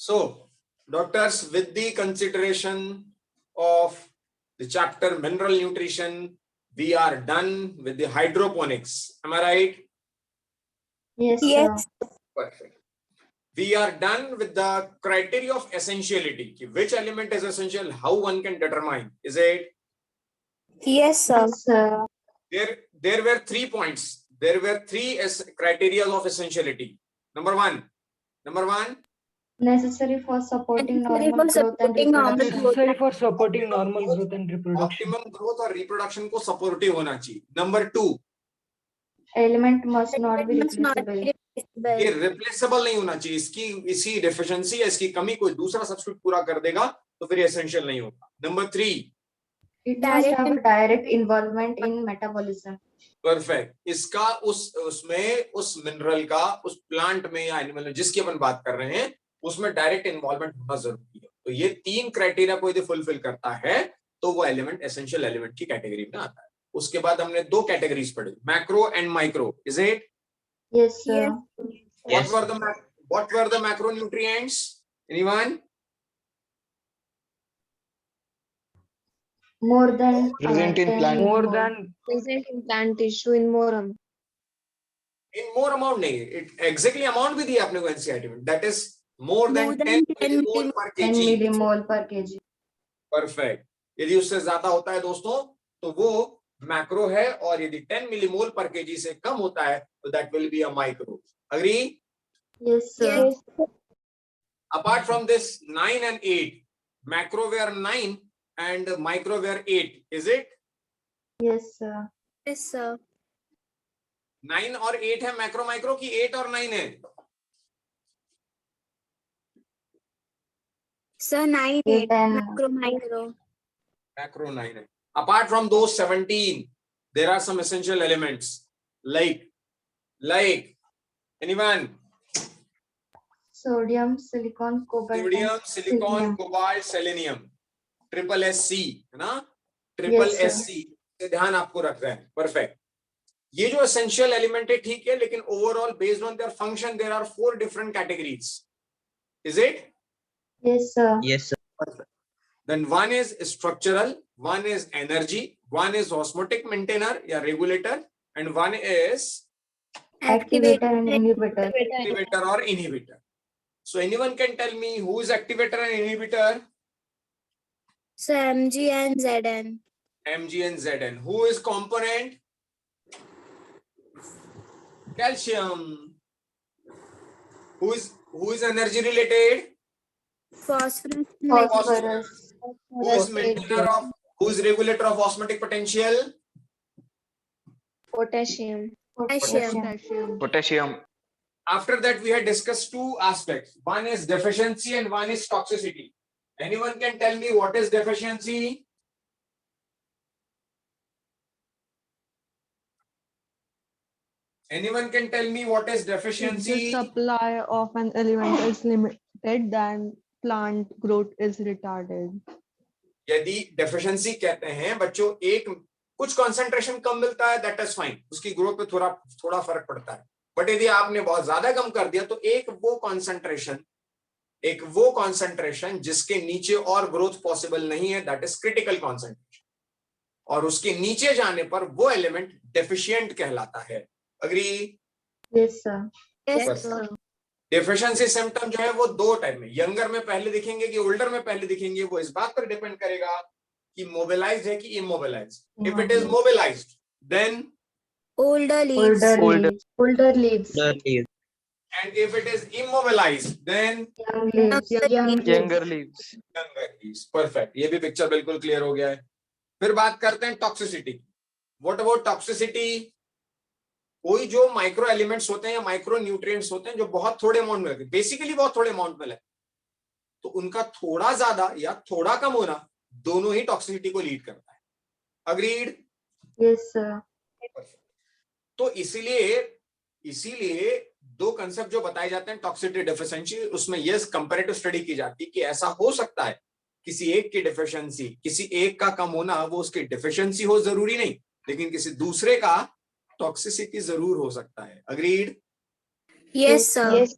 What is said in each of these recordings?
So doctors, with the consideration of the chapter mineral nutrition, we are done with the hydroponics. Am I right? Yes, Yes. sir. Perfect. We are done with the criteria of essentiality. Which element is essential? How one can determine? Is it? Yes, sir. Yes, sir. There were 3 points. There were 3 criteria of essentiality. Number one, Necessary for supporting Necessary normal for growth and supporting normal reproduction. growth. Necessary for supporting normal growth and reproduction. Optimum growth और reproduction को supportive होना चाहिए. Number 2, Element must not be Must not replaceable. be ये replaceable. Replaceable नहीं होना चाहिए. इसी deficiency या इसकी कमी कोई दूसरा सब्स्टिट्यूट पूरा कर देगा तो फिर एसेंशियल नहीं होगा. Number 3, It must Direct have a direct involvement in metabolism. Perfect. इसका उसमें उस मिनरल का उस प्लांट में या एनिमल में जिसकी अपन बात कर रहे हैं उसमें डायरेक्ट इन्वॉल्वमेंट होना जरूरी है. तो ये 3 क्राइटेरिया को यदि फुलफिल करता है तो वो एलिमेंट एसेंशियल एलिमेंट की कैटेगरी में आता है. उसके बाद हमने 2 कैटेगरीज पढ़ी, macro and micro. Is it? Yes, sir. Yes. What were the macronutrients? Anyone? More than Present in 10 plant. More millimole. than Present in plant tissue in more. In more amount नहीं, it exactly amount भी दिया आपने को NCERT में. That is more than More than 10 10 millimole per 10 kg. millimole per kg. Perfect. यदि उससे ज्यादा होता है दोस्तों तो वो मैक्रो है, और यदि 10 मिलीमोल पर केजी से कम होता है तो that will be a micro. Agree? Yes, sir. Yes. Apart from this, 9 and 8, macro were 9 and micro were 8. Is it? Yes, sir. Yes, sir. 9 और 8 है मैक्रो माइक्रो की 8 और 9 है? Sir, 9, 8 8. and Macro. Macro 9 है. Apart from those 17, there are some essential elements like anyone? sodium, silicon, cobalt. Sodium, and silicon, selenium. cobalt, selenium, triple SC है ना? Triple Yes, sir. SC से ध्यान आपको रख रहे हैं. परफेक्ट. ये जो एसेंशियल एलिमेंट है ठीक है, लेकिन overall based on their function there are 4 different categories. Is it? Yes, sir. Yes, sir. Perfect. Then one is structural, one is energy, one is osmotic maintainer या regulator, and one is Activator and inhibitor. activator or inhibitor. So anyone can tell me who is activator and inhibitor? So Mg and Zn. Mg and Zn. Who is component? Calcium. Who is energy related? Phosphorus. Phosphorus. Who is maintainer of, who is regulator of osmotic potential? Potassium. Potassium. Potassium. After that, we had discussed 2 aspects. One is deficiency and one is toxicity. Anyone can tell me what is deficiency? Anyone can tell me what is If the deficiency? supply of an element is limited, then plant growth is retarded. यदि deficiency कहते हैं बच्चों, एक कुछ concentration कम मिलता है, that is fine. उसकी growth पे थोड़ा फर्क पड़ता है. बट यदि आपने बहुत ज्यादा कम कर दिया तो एक वो concentration जिसके नीचे और growth possible नहीं है, that is critical concentration. और उसके नीचे जाने पर वो element deficient कहलाता है. Agree? Yes, sir. Yes, sir. Deficiency symptom जो है वो 2 टाइप में, यंगर में पहले दिखेंगे कि ओल्डर में पहले दिखेंगे, वो इस बात पर डिपेंड करेगा कि मोबिलाइज्ड है कि immobilised. If it is mobilised then Older leaves. Older leaves. And if it is immobilised then Young leaves. Younger leaves. Younger leaves. Perfect. ये भी पिक्चर बिल्कुल क्लियर हो गया है. फिर बात करते हैं टॉक्सिसिटी. What about toxicity? कोई जो माइक्रो एलिमेंट्स होते हैं या माइक्रो न्यूट्रिएंट्स होते हैं जो बहुत थोड़े अमाउंट में लगते हैं, बेसिकली बहुत थोड़े अमाउंट में लगते हैं, तो उनका थोड़ा ज्यादा या थोड़ा कम होना दोनों ही टॉक्सिसिटी को लीड करता है. अग्रीड? Yes, sir. तो इसीलिए 2 कंसेप्ट जो बताए जाते हैं टॉक्सिसिटी डेफिशिएंसी, उसमें यस कंपैरेटिव स्टडी की जाती है कि ऐसा हो सकता है किसी एक की डेफिशिएंसी, किसी एक का कम होना वो उसकी डेफिशिएंसी हो, जरूरी नहीं, लेकिन किसी दूसरे का टॉक्सिसिटी जरूर हो सकता है. अग्रीड? Yes, sir. Yes.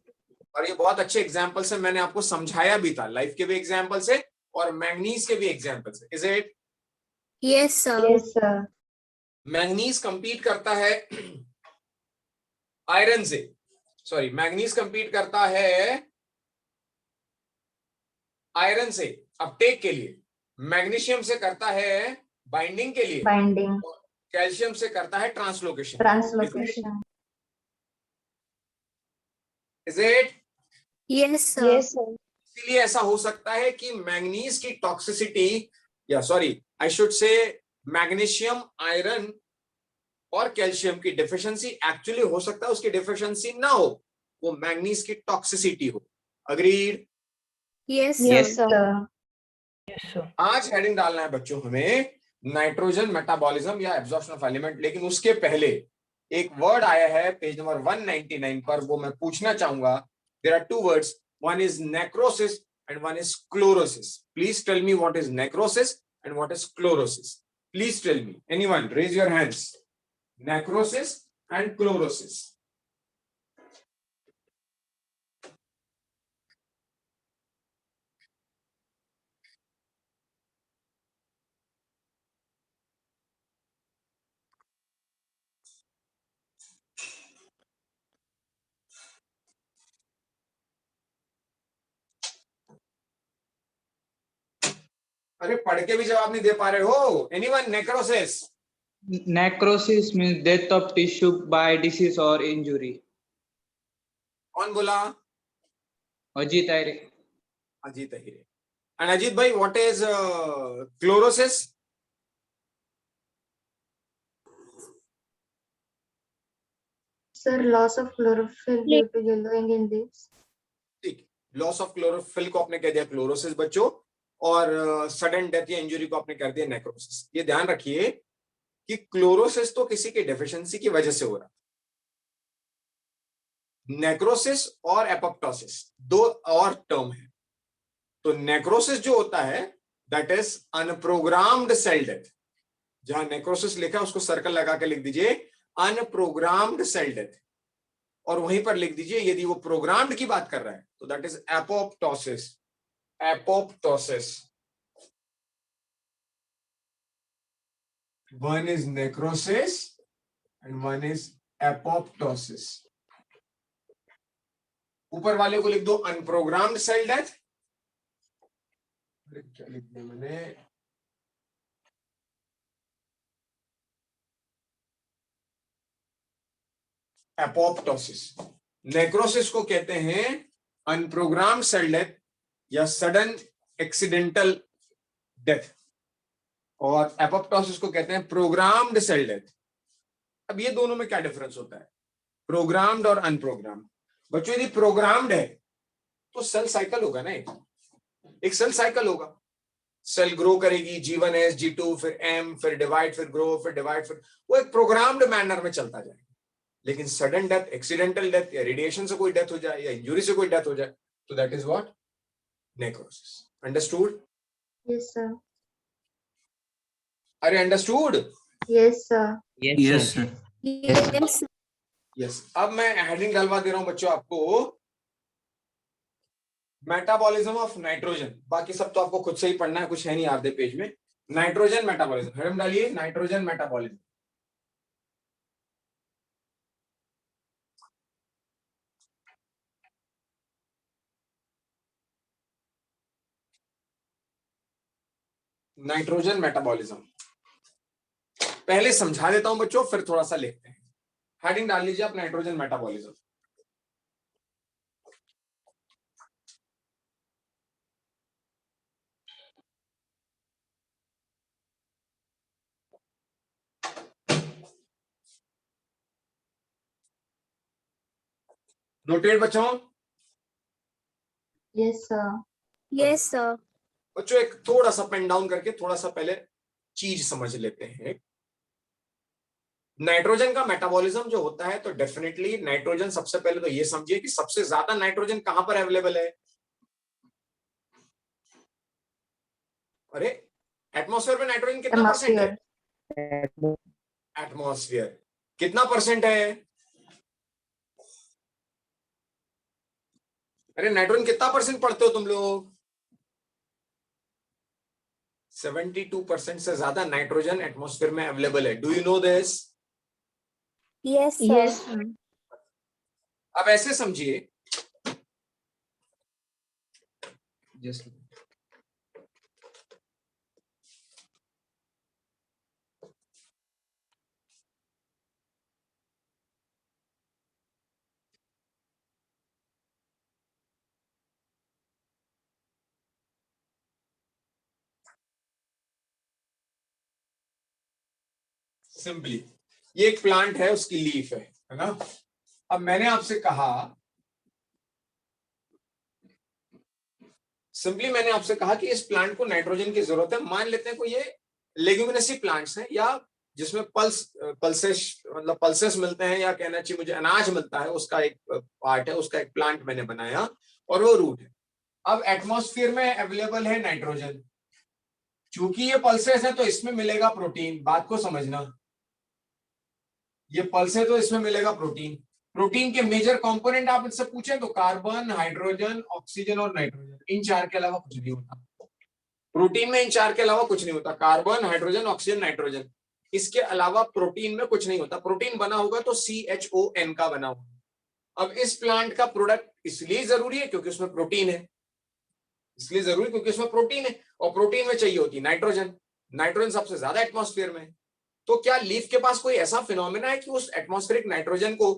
और ये बहुत अच्छे एग्जाम्पल से मैंने आपको समझाया भी था, लाइफ के भी एग्जाम्पल से और मैंगनीज के भी एग्जाम्पल से। Is it? Yes, sir. Yes, sir. Manganese compete करता है आयरन से, सॉरी मैंगनीज कंपीट करता है आयरन से अपटेक के लिए, मैग्नीशियम से करता है बाइंडिंग के लिए, Binding. कैल्शियम से करता है translocation. Translocation. Is it? Yes, sir. Yes, sir. इसीलिए ऐसा हो सकता है कि मैंगनीज की टॉक्सिसिटी, या सॉरी आई शुड से मैग्नीशियम, आयरन और कैल्शियम की डिफिशिएंसी एक्चुअली हो सकता है उसकी डिफिशिएंसी ना हो, वो मैंगनीज की टॉक्सिसिटी हो। Agreed? Yes, Yes, sir. sir. Yes, sir. आज हेडिंग डालना है बच्चों हमें नाइट्रोजन मेटाबॉलिज्म या एब्जॉर्प्शन ऑफ एलिमेंट, लेकिन उसके पहले एक वर्ड आया है पेज नंबर 199 पर, वो मैं पूछना चाहूंगा। There are two words, one is necrosis and one is chlorosis. Please tell me what is necrosis and what is chlorosis. Please tell me, anyone, raise your hands. Necrosis and chlorosis. अरे पढ़ के भी जवाब नहीं दे पा रहे हो। Anyone? Necrosis. Necrosis means death of tissue by disease or injury. कौन बोला? Ajit Aire. Ajit Ahire. And Ajit भाई, what is chlorosis? Sir, loss of chlorophyll due to yellowing in leaves. ठीक, लॉस ऑफ क्लोरोफिल को आपने कह दिया क्लोरोसिस बच्चों, और सडन डेथ या इंजरी को आपने कर दिया नेक्रोसिस। ये ध्यान रखिए कि क्लोरोसिस तो किसी के डेफिशिएंसी की वजह से हो रहा, नेक्रोसिस और एपोप्टोसिस दो और टर्म है। तो नेक्रोसिस जो होता है दैट इज अनप्रोग्राम्ड सेल डेथ। जहां नेक्रोसिस लिखा है उसको सर्कल लगा के लिख दीजिए अनप्रोग्राम्ड सेल डेथ, और वहीं पर लिख दीजिए यदि वो प्रोग्राम्ड की बात कर रहा है तो that is apoptosis. Apoptosis, one is necrosis and one is apoptosis. ऊपर वाले को लिख दो अनप्रोग्राम्ड सेल डेथ। क्या लिख दिया मैंने? एपोप्टोसिस। नेक्रोसिस को कहते हैं अनप्रोग्राम्ड सेल डेथ या सडन एक्सीडेंटल डेथ, और एपोप्टोसिस को कहते हैं प्रोग्राम्ड सेल डेथ। अब ये दोनों में क्या डिफरेंस होता है, प्रोग्राम्ड और अनप्रोग्राम्ड? बच्चों यदि प्रोग्राम्ड है तो सेल साइकिल होगा ना, एक सेल साइकिल होगा। सेल ग्रो करेगी, G1 S, G2, फिर M, फिर डिवाइड, फिर ग्रो, फिर डिवाइड, फिर वो एक प्रोग्राम्ड मैनर में चलता जाएगा। लेकिन सडन डेथ, एक्सीडेंटल डेथ या रेडिएशन से कोई डेथ हो जाए या इंजुरी से कोई डेथ हो जाए तो that is what? Necrosis. Understood? Yes, sir. अरे understood? Yes, sir. Yes, sir. Yes, sir. Yes. अब मैं हेडिंग डलवा दे रहा हूं बच्चों आपको, मेटाबॉलिज्म ऑफ नाइट्रोजन। बाकी सब तो आपको खुद से ही पढ़ना है, कुछ है नहीं आधे पेज में। नाइट्रोजन मेटाबॉलिज्म, हेडिंग डालिए नाइट्रोजन मेटाबॉलिज्म। नाइट्रोजन मेटाबॉलिज्म पहले समझा देता हूं बच्चों, फिर थोड़ा सा लिखते हैं। हेडिंग डाल लीजिए आप नाइट्रोजन मेटाबॉलिज्म। नोटेड बच्चों? Yes, sir. Yes, sir. बच्चों एक थोड़ा सा पेन डाउन करके थोड़ा सा पहले चीज समझ लेते हैं। नाइट्रोजन का मेटाबॉलिज्म जो होता है तो डेफिनेटली नाइट्रोजन, सबसे पहले तो ये समझिए कि सबसे ज्यादा नाइट्रोजन कहां पर अवेलेबल है? अरे एटमॉस्फेयर में नाइट्रोजन कितना परसेंट है? Atmosphere. अरे नाइट्रोजन कितना परसेंट पढ़ते हो तुम लोग? 72% से ज्यादा नाइट्रोजन एटमॉस्फेयर में अवेलेबल है। Do you know this? Yes, sir. Yes, sir. अब ऐसे समझिए, जस्ट सिंपली ये एक प्लांट है, उसकी लीफ है ना। अब मैंने आपसे कहा, सिंपली मैंने आपसे कहा कि इस प्लांट को नाइट्रोजन की जरूरत है। मान लेते हैं कोई ये लेग्यूमिनेसी प्लांट्स हैं, या जिसमें पल्सेस मतलब पल्सेस मिलते हैं, या कहना चाहिए मुझे अनाज मिलता है, उसका एक पार्ट है, उसका एक प्लांट मैंने बनाया और वो रूट है। अब एटमॉस्फेयर में अवेलेबल है नाइट्रोजन, चूंकि ये पल्सेस है तो इसमें मिलेगा प्रोटीन। बात को समझना, ये पल्स है तो इसमें मिलेगा प्रोटीन। प्रोटीन के मेजर कंपोनेंट आप इससे पूछें तो कार्बन, हाइड्रोजन, ऑक्सीजन और नाइट्रोजन, इन चार के अलावा कुछ नहीं होता प्रोटीन में। इन चार के अलावा कुछ नहीं होता, कार्बन, हाइड्रोजन, ऑक्सीजन, नाइट्रोजन, इसके अलावा प्रोटीन में कुछ नहीं होता। प्रोटीन बना होगा तो CHON का बना होगा। अब इस प्लांट का प्रोडक्ट इसलिए जरूरी है क्योंकि उसमें प्रोटीन है, इसलिए जरूरी क्योंकि उसमें प्रोटीन है, और प्रोटीन में चाहिए होती नाइट्रोजन। नाइट्रोजन सबसे ज्यादा एटमॉस्फेयर में। तो क्या लीफ के पास कोई ऐसा फिनोमेना है कि उस एटमॉस्फेरिक नाइट्रोजन को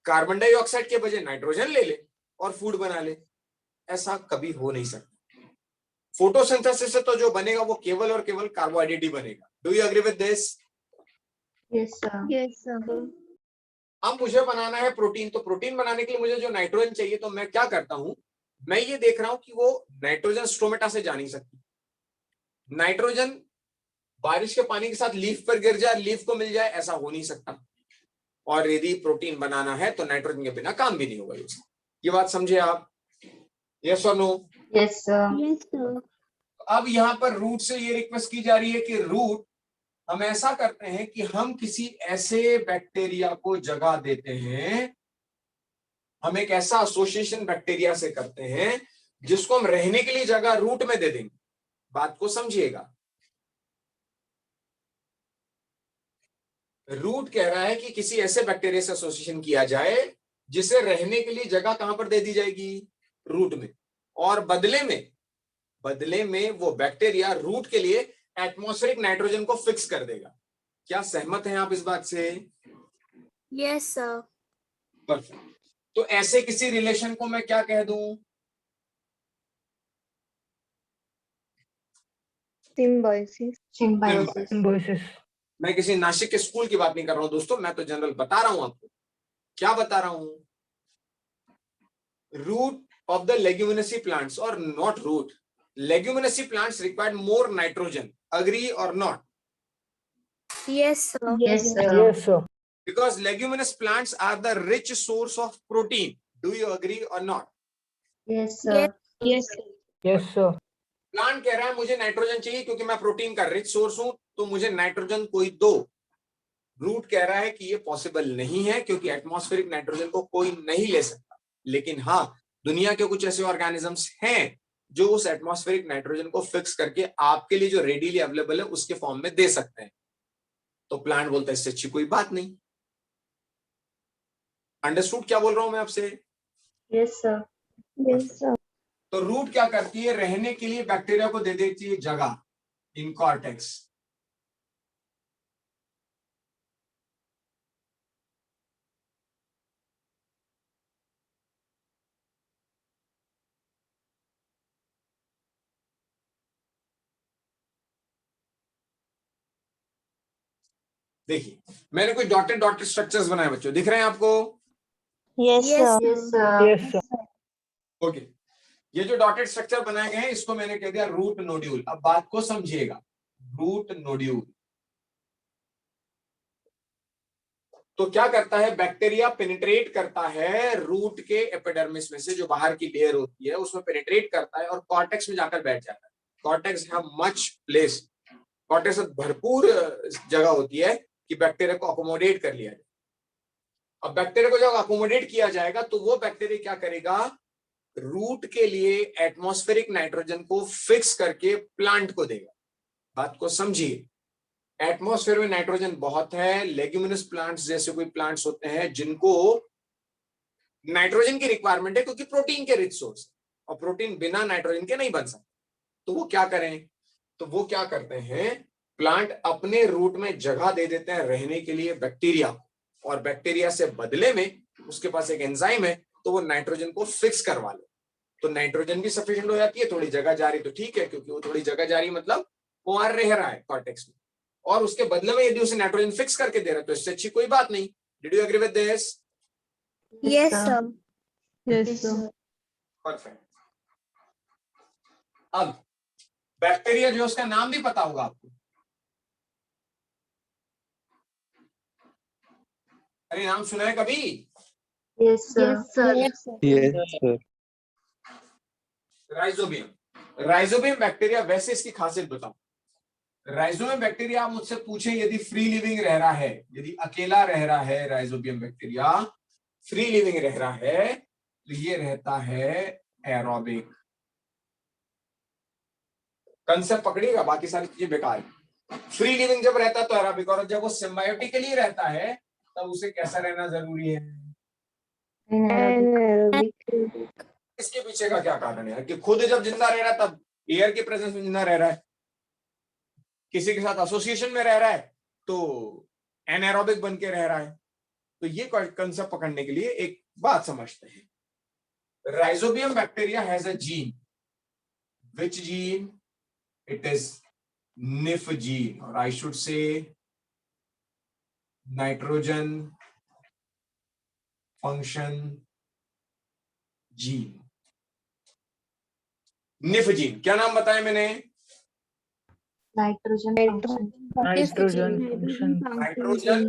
कार्बन डाइऑक्साइड के बजाय नाइट्रोजन ले ले और फूड बना ले? ऐसा कभी हो नहीं सकता। फोटोसिंथेसिस से तो जो बनेगा वो केवल और केवल कार्बोहाइड्रेट ही बनेगा। Do you agree with this? Yes, sir. Yes, sir. अब मुझे बनाना है प्रोटीन, तो प्रोटीन बनाने के लिए मुझे जो नाइट्रोजन चाहिए, तो मैं क्या करता हूं, मैं ये देख रहा हूं कि वो नाइट्रोजन स्ट्रोमेटा से जा नहीं सकती। नाइट्रोजन बारिश के पानी के साथ लीफ पर गिर जाए, लीफ को मिल जाए, ऐसा हो नहीं सकता। और यदि प्रोटीन बनाना है तो नाइट्रोजन के बिना काम भी नहीं होगा। ये बात समझे आप? यस और no? Yes, sir. Yes, sir. अब यहां पर रूट से ये रिक्वेस्ट की जा रही है कि रूट, हम ऐसा करते हैं कि हम किसी ऐसे बैक्टीरिया को जगह देते हैं, हम एक ऐसा एसोसिएशन बैक्टीरिया से करते हैं जिसको हम रहने के लिए जगह रूट में दे देंगे। बात को समझिएगा, रूट कह रहा है कि किसी ऐसे बैक्टीरिया से एसोसिएशन किया जाए जिसे रहने के लिए जगह कहां पर दे दी जाएगी? रूट में। और बदले में वो बैक्टीरिया रूट के लिए एटमॉस्फेरिक नाइट्रोजन को फिक्स कर देगा। क्या सहमत हैं आप इस बात से? Yes, sir. परफेक्ट। तो ऐसे किसी रिलेशन को मैं क्या कह दूं? Symbiosis. Symbiosis. Symbiosis. मैं किसी नासिक के स्कूल की बात नहीं कर रहा हूं दोस्तों, मैं तो जनरल बता रहा हूं आपको। क्या बता रहा हूं? Root of the leguminaceae plants, or not root, leguminaceae plants require more nitrogen. Agree or not? Yes, sir. Yes, sir. Yes, sir. Because leguminous plants are the rich source of protein. Do you agree or not? Yes, sir. Yes, sir. Yes, sir. Plant कह रहा है मुझे nitrogen चाहिए क्योंकि मैं protein का rich source हूं, तो मुझे नाइट्रोजन कोई दो। रूट कह रहा है कि ये पॉसिबल नहीं है क्योंकि एटमॉस्फेरिक नाइट्रोजन को कोई नहीं ले सकता। लेकिन हाँ, दुनिया के कुछ ऐसे ऑर्गेनिजम्स हैं जो उस एटमॉस्फेरिक नाइट्रोजन को फिक्स करके आपके लिए जो रेडीली अवेलेबल है उसके फॉर्म में दे सकते हैं। तो प्लांट बोलता है इससे अच्छी कोई बात नहीं। अंडरस्टूड क्या बोल रहा हूं मैं आपसे? Yes, sir. Yes, sir. तो रूट क्या करती है? रहने के लिए बैक्टीरिया को दे देती है जगह इन कॉर्टेक्स। देखिए, मैंने कोई डॉटेड स्ट्रक्चर्स बनाए बच्चों, दिख रहे हैं आपको? Yes, sir. Yes, sir. Yes, sir. Okay, ये जो डॉटेड स्ट्रक्चर बनाए गए हैं इसको मैंने कह दिया रूट नोड्यूल। अब बात को समझिएगा, रूट नोड्यूल तो क्या करता है? बैक्टीरिया पेनिट्रेट करता है रूट के एपिडर्मिस में से, जो बाहर की लेयर होती है उसमें पेनिट्रेट करता है और कॉर्टेक्स में जाकर बैठ जाता है। Cortex have much place, cortex भरपूर जगह होती है कि बैक्टीरिया को अकोमोडेट कर लिया जाए। अब बैक्टीरिया को जब अकोमोडेट किया जाएगा तो वो बैक्टीरिया क्या करेगा? रूट के लिए एटमॉस्फेरिक नाइट्रोजन को फिक्स करके प्लांट को देगा। बात को समझिए, एटमॉस्फेयर में नाइट्रोजन बहुत है, लेग्यूमिनस प्लांट्स जैसे कोई प्लांट्स होते हैं जिनको नाइट्रोजन की रिक्वायरमेंट है क्योंकि प्रोटीन के रिच सोर्स, और प्रोटीन बिना नाइट्रोजन के नहीं बन सकता। तो वो क्या करें, तो वो क्या करते हैं, प्लांट अपने रूट में जगह दे देते हैं रहने के लिए बैक्टीरिया को, और बैक्टीरिया से बदले में उसके पास एक एंजाइम है तो वो नाइट्रोजन को फिक्स करवा ले। तो नाइट्रोजन भी सफिशिएंट हो जाती है, थोड़ी जगह जा रही तो ठीक है, क्योंकि वो थोड़ी जगह जा रही मतलब वो वहां रह रहा है कॉर्टेक्स में, और उसके बदले में यदि उसे नाइट्रोजन फिक्स करके दे रहा है तो इससे अच्छी कोई बात नहीं। Did you agree with this? Yes, sir. Yes, Yes, sir. sir. Perfect. अब बैक्टीरिया जो उसका नाम भी पता होगा आपको, अरे नाम सुना है कभी? Yes, sir. Yes, sir. Yes, sir. Rhizobium. Rhizobium bacteria, वैसे इसकी खासियत बताऊं, राइजोबियम बैक्टीरिया आप मुझसे पूछें यदि फ्री लिविंग रह रहा है, यदि अकेला रह रहा है राइजोबियम बैक्टीरिया, फ्री लिविंग रह रहा है तो ये रहता है एरोबिक। कंसेप्ट पकड़िएगा, बाकी सारी चीजें बेकार है। फ्री लिविंग जब रहता है तो एरोबिक, और जब वो सिम्बायोटिकली रहता है तब उसे कैसा रहना जरूरी है? Anaerobic. इसके पीछे का क्या कारण है कि खुद जब जिंदा रह रहा है तब एयर के प्रेजेंस में जिंदा रह रहा है, किसी के साथ एसोसिएशन में रह रहा है तो एनारोबिक बन के रह रहा है। तो ये कंसेप्ट पकड़ने के लिए एक बात समझते हैं, rhizobium bacteria has a gene, which gene? It is nif gene, और I should say nitrogen function gene. Nif gene, क्या नाम बताया मैंने? Nitrogen function. Nitrogen function. Nitrogen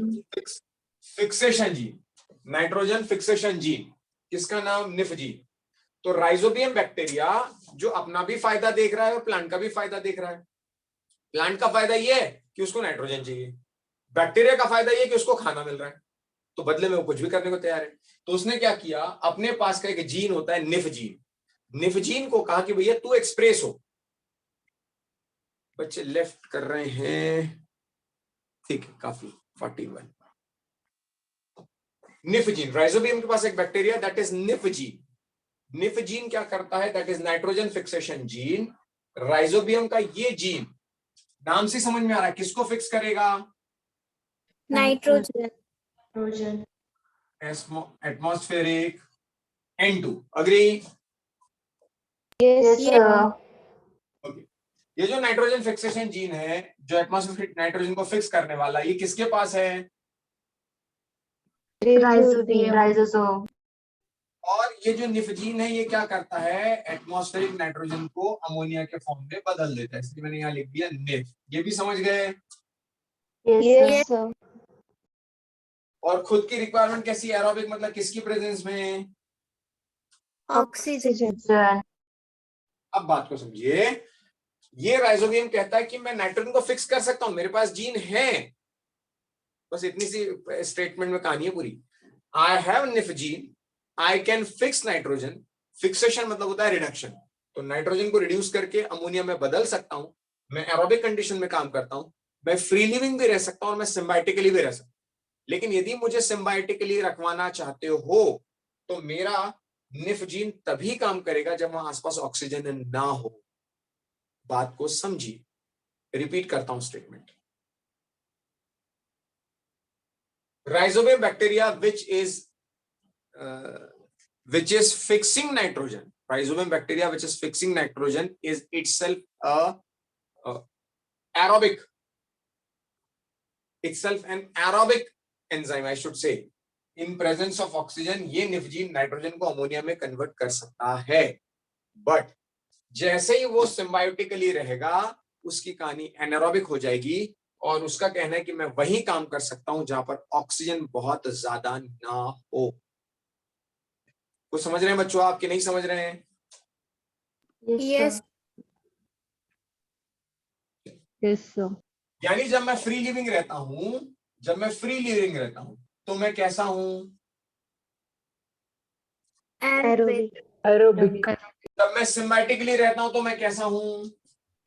fixation gene, nitrogen fixation gene, किसका नाम? Nif gene. तो rhizobium bacteria जो अपना भी फायदा देख रहा है और प्लांट का भी फायदा देख रहा है। प्लांट का फायदा ये है कि उसको नाइट्रोजन चाहिए, बैक्टीरिया का फायदा ये कि उसको खाना मिल रहा है, तो बदले में वो कुछ भी करने को तैयार है। तो उसने क्या किया, अपने पास का एक जीन होता है निफ जीन, निफ जीन को कहा कि भैया तू एक्सप्रेस हो। बच्चे लेफ्ट कर रहे हैं, ठीक है, काफी 41। निफ जीन, राइजोबियम के पास एक bacteria that is nif gene. Nif gene क्या करता है? That is nitrogen fixation gene. Rhizobium का ये जीन नाम से समझ में आ रहा है, किसको फिक्स करेगा? Nitrogen. Nitrogen. Atmospheric N2। Agree? Yes, sir. ये जो नाइट्रोजन फिक्सेशन जीन है, जो एटमॉस्फेरिक नाइट्रोजन को फिक्स करने वाला, ये किसके पास है? Rhizosome. और ये जो निफ जीन है, ये क्या करता है? एटमॉस्फेरिक नाइट्रोजन को अमोनिया के फॉर्म में बदल देता है, इसलिए मैंने यहाँ लिख दिया निफ। ये भी समझ गए? Yes, sir. और खुद की रिक्वायरमेंट कैसी? एरोबिक मतलब किसकी प्रेजेंस में? Oxygen. Oxygen. अब बात को समझिए, ये राइजोबियम कहता है कि मैं नाइट्रोजन को फिक्स कर सकता हूं, मेरे पास जीन है। बस इतनी सी स्टेटमेंट में कहानी है पूरी। I have nif gene, I can fix nitrogen. Fixation मतलब होता है रिडक्शन, तो नाइट्रोजन को रिड्यूस करके अमोनिया में बदल सकता हूं। मैं एरोबिक कंडीशन में काम करता हूं, मैं फ्री लिविंग भी रह सकता हूं और मैं सिम्बायोटिकली भी रह सकता हूं। लेकिन यदि मुझे सिम्बायोटिकली रखवाना चाहते हो तो मेरा निफ जीन तभी काम करेगा जब वहां आसपास ऑक्सीजन ना हो। बात को समझिए, रिपीट करता हूं statement. Rhizobia bacteria which is fixing nitrogen, rhizobia bacteria which is fixing nitrogen is itself aerobic, itself an aerobic enzyme, I should say. In presence of oxygen ये निफ जीन नाइट्रोजन को ammonia में convert कर सकता है, but जैसे ही वो symbiotically रहेगा उसकी कहानी एनारोबिक हो जाएगी, और उसका कहना है कि मैं वही काम कर सकता हूं जहां पर ऑक्सीजन बहुत ज्यादा ना हो। कुछ समझ रहे हैं बच्चों आप कि नहीं समझ रहे हैं? Yes. Yes, sir. यानी जब मैं फ्री लिविंग रहता हूं, जब मैं फ्री लिविंग रहता हूं तो मैं कैसा हूं? Aerobic. Aerobic. जब मैं सिम्बायोटिकली रहता हूं तो मैं कैसा हूं?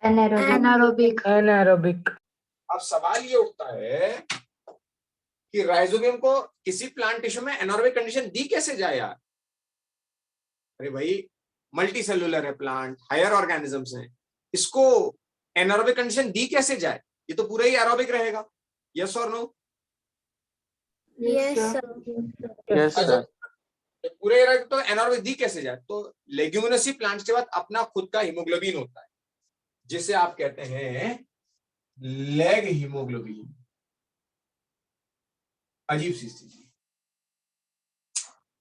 Anaerobic. Anaerobic. अब सवाल ये उठता है कि राइजोबियम को किसी प्लांट टिश्यू में एनारोबिक कंडीशन दी कैसे जाए यार? अरे भाई, मल्टी सेलुलर है प्लांट, हायर ऑर्गेनिजम्स हैं, इसको एनारोबिक कंडीशन दी कैसे जाए? ये तो पूरा ही एरोबिक रहेगा। यस और no? Yes, sir. Yes, sir. तो पूरे एरोबिक तो एनारोबिक दी कैसे जाए? तो लेग्यूमिनसी प्लांट्स के बाद अपना खुद का हीमोग्लोबिन होता है, जिसे आप कहते हैं लेग हीमोग्लोबिन। अजीब सी स्थिति,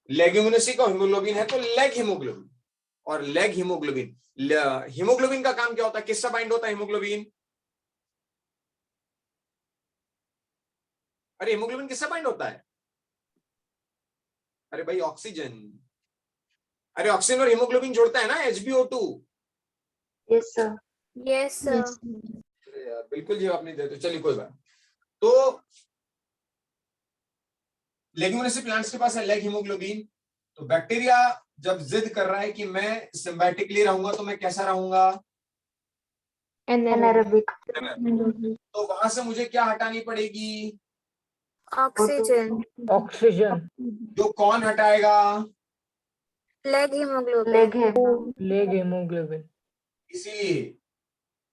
लेग्यूमिनसी का हीमोग्लोबिन है तो लेग हीमोग्लोबिन, और लेग हीमोग्लोबिन, हीमोग्लोबिन का काम क्या होता है? किससे बाइंड होता है हीमोग्लोबिन? अरे हीमोग्लोबिन किससे बाइंड होता है? अरे भाई ऑक्सीजन। अरे ऑक्सीजन और हीमोग्लोबिन जोड़ता है ना HbO2। Yes, sir. Yes, sir. अरे यार बिल्कुल जवाब नहीं देते, चलिए कोई बात। तो लेग्यूमिनसी प्लांट्स के पास है लेग हीमोग्लोबिन। तो बैक्टीरिया जब जिद कर रहा है कि मैं सिम्बायोटिकली रहूंगा तो मैं कैसा रहूंगा? Anaerobic. तो वहां से मुझे क्या हटानी पड़ेगी? Oxygen. Oxygen. जो कौन हटाएगा? Leg hemoglobin. Leg है. Leg hemoglobin.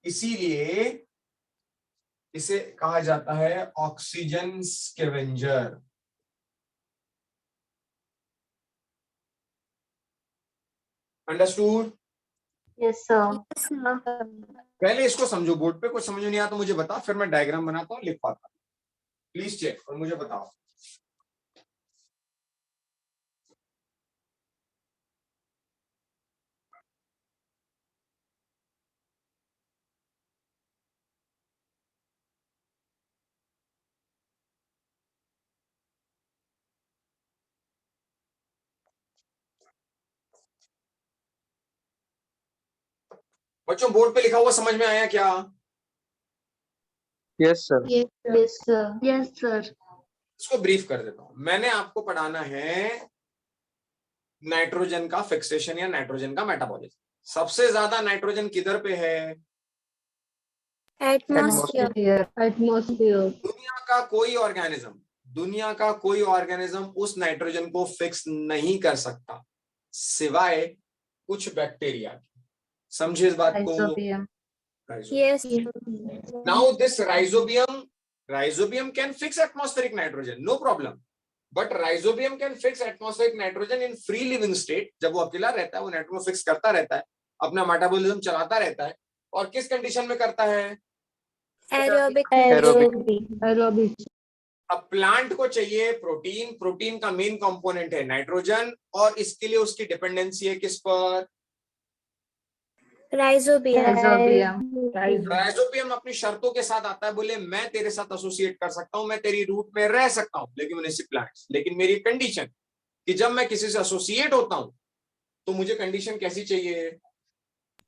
इसीलिए इसे कहा जाता है oxygen scavenger. Understood? Yes, sir. Yes, sir. पहले इसको समझो, बोर्ड पे कुछ समझ नहीं आता मुझे बता, फिर मैं डायग्राम बनाता हूँ, लिख पाता। प्लीज चेक और मुझे बताओ। बच्चों बोर्ड पे लिखा हुआ समझ में आया क्या? Yes, sir. Yes, sir. Yes, sir. इसको ब्रीफ कर देता हूं। मैंने आपको पढ़ाना है नाइट्रोजन का फिक्सेशन या नाइट्रोजन का मेटाबॉलिज्म। सबसे ज्यादा नाइट्रोजन किधर पे है? Atmosphere. Atmosphere. दुनिया का कोई ऑर्गेनिज्म उस नाइट्रोजन को फिक्स नहीं कर सकता सिवाय कुछ बैक्टीरिया के। समझिए इस बात को। Rhizobium. Yes. Now this rhizobium can fix atmospheric nitrogen, no problem. But rhizobium can fix atmospheric nitrogen in free living state. जब वो अकेला रहता है वो नाइट्रोजन फिक्स करता रहता है, अपना मेटाबॉलिज्म चलाता रहता है। और किस कंडीशन में करता है? Aerobic. Aerobic. अब प्लांट को चाहिए प्रोटीन, प्रोटीन का मेन कंपोनेंट है नाइट्रोजन, और इसके लिए उसकी डिपेंडेंसी है किस पर? Rhizobium. राइजोबियम अपनी शर्तों के साथ आता है, बोले मैं तेरे साथ एसोसिएट कर सकता हूं, मैं तेरी रूट में रह सकता हूं लेग्यूमिनेसी प्लांट्स, लेकिन मेरी कंडीशन कि जब मैं किसी से एसोसिएट होता हूं तो मुझे कंडीशन कैसी चाहिए?